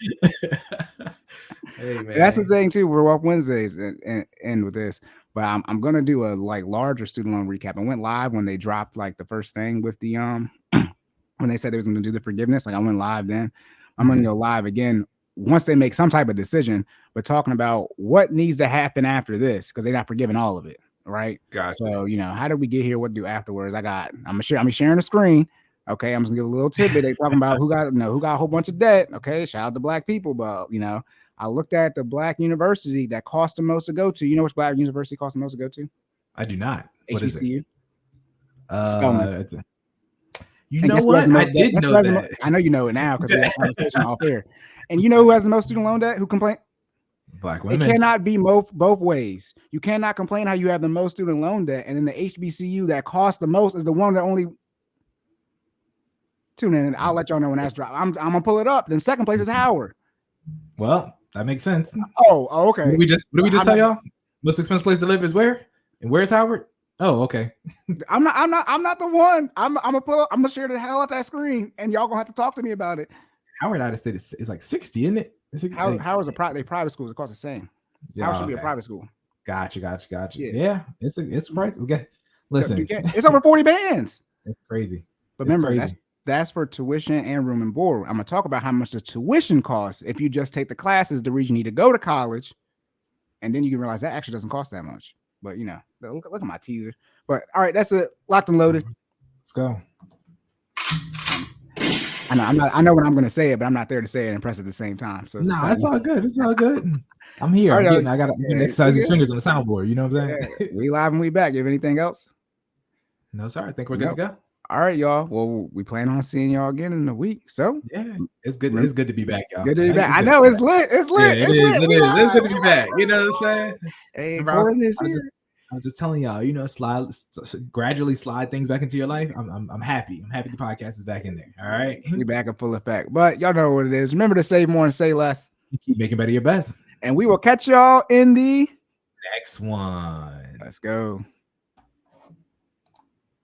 Hey, man. That's the thing too. We're Wealth Wednesdays and end with this, but I'm gonna do a larger student loan recap. I went live when they dropped the first thing with the when they said they was gonna do the forgiveness. I went live then. I'm gonna go live again once they make some type of decision, but talking about what needs to happen after this because they're not forgiving all of it. Right. Gotcha. So, how did we get here? What to do afterwards? I'm sharing the screen. Okay. I'm just gonna give a little tidbit. They talking about who got a whole bunch of debt. Okay. Shout out to black people. But, I looked at the black university that cost the most to go to. You know which black university cost the most to go to? I do not. What HBCU. is it? Spelman. You know what? I did know that. I know you know it now because we had a conversation off air. And you know who has the most student loan debt? Who complained? Black women. It cannot be both ways. You cannot complain how you have the most student loan debt, and then the HBCU that costs the most is the one that only. Tune in, and I'll let y'all know when that's dropped. I'm gonna pull it up. Then second place is Howard. Well, that makes sense. Oh, okay. What did we just tell y'all? Most expensive place to live is where? And where's Howard? Oh, okay. I'm not the one. I'm gonna share the hell out that screen, and y'all gonna have to talk to me about it. Howard out of state is like 60, isn't it? Howard's private schools. It costs the same. Yeah, Howard should be a private school. Gotcha. Yeah, it's price. Okay, listen, it's over 40 bands. It's crazy. But remember, that's for tuition and room and board. I'm gonna talk about how much the tuition costs if you just take the classes the reason you need to go to college, and then you can realize that actually doesn't cost that much. But look at my teaser. But all right, that's it. Locked and loaded. Let's go. I know when I'm going to say it, but I'm not there to say it and press at the same time. So it's all good. It's all good. I'm here. I got to exercise these fingers on the soundboard. You know what I'm saying? We live and we back. You have anything else? No, sir. I think we're good to go. All right, y'all. Well, we plan on seeing y'all again in a week. So Yeah, it's good. It's good to be back, y'all. good to be back. It's I good to know be it's back. lit. It's lit. Yeah, It's it is. lit. It We is. It's live. good to be back. You know what I'm saying? Hey, Remember, Cordan is here. I was just telling y'all, you know, gradually slide things back into your life. I'm happy. I'm happy the podcast is back in there. All right. We back in full effect. But y'all know what it is. Remember to say more and say less. Keep making better your best. And we will catch y'all in the Next one. let's go.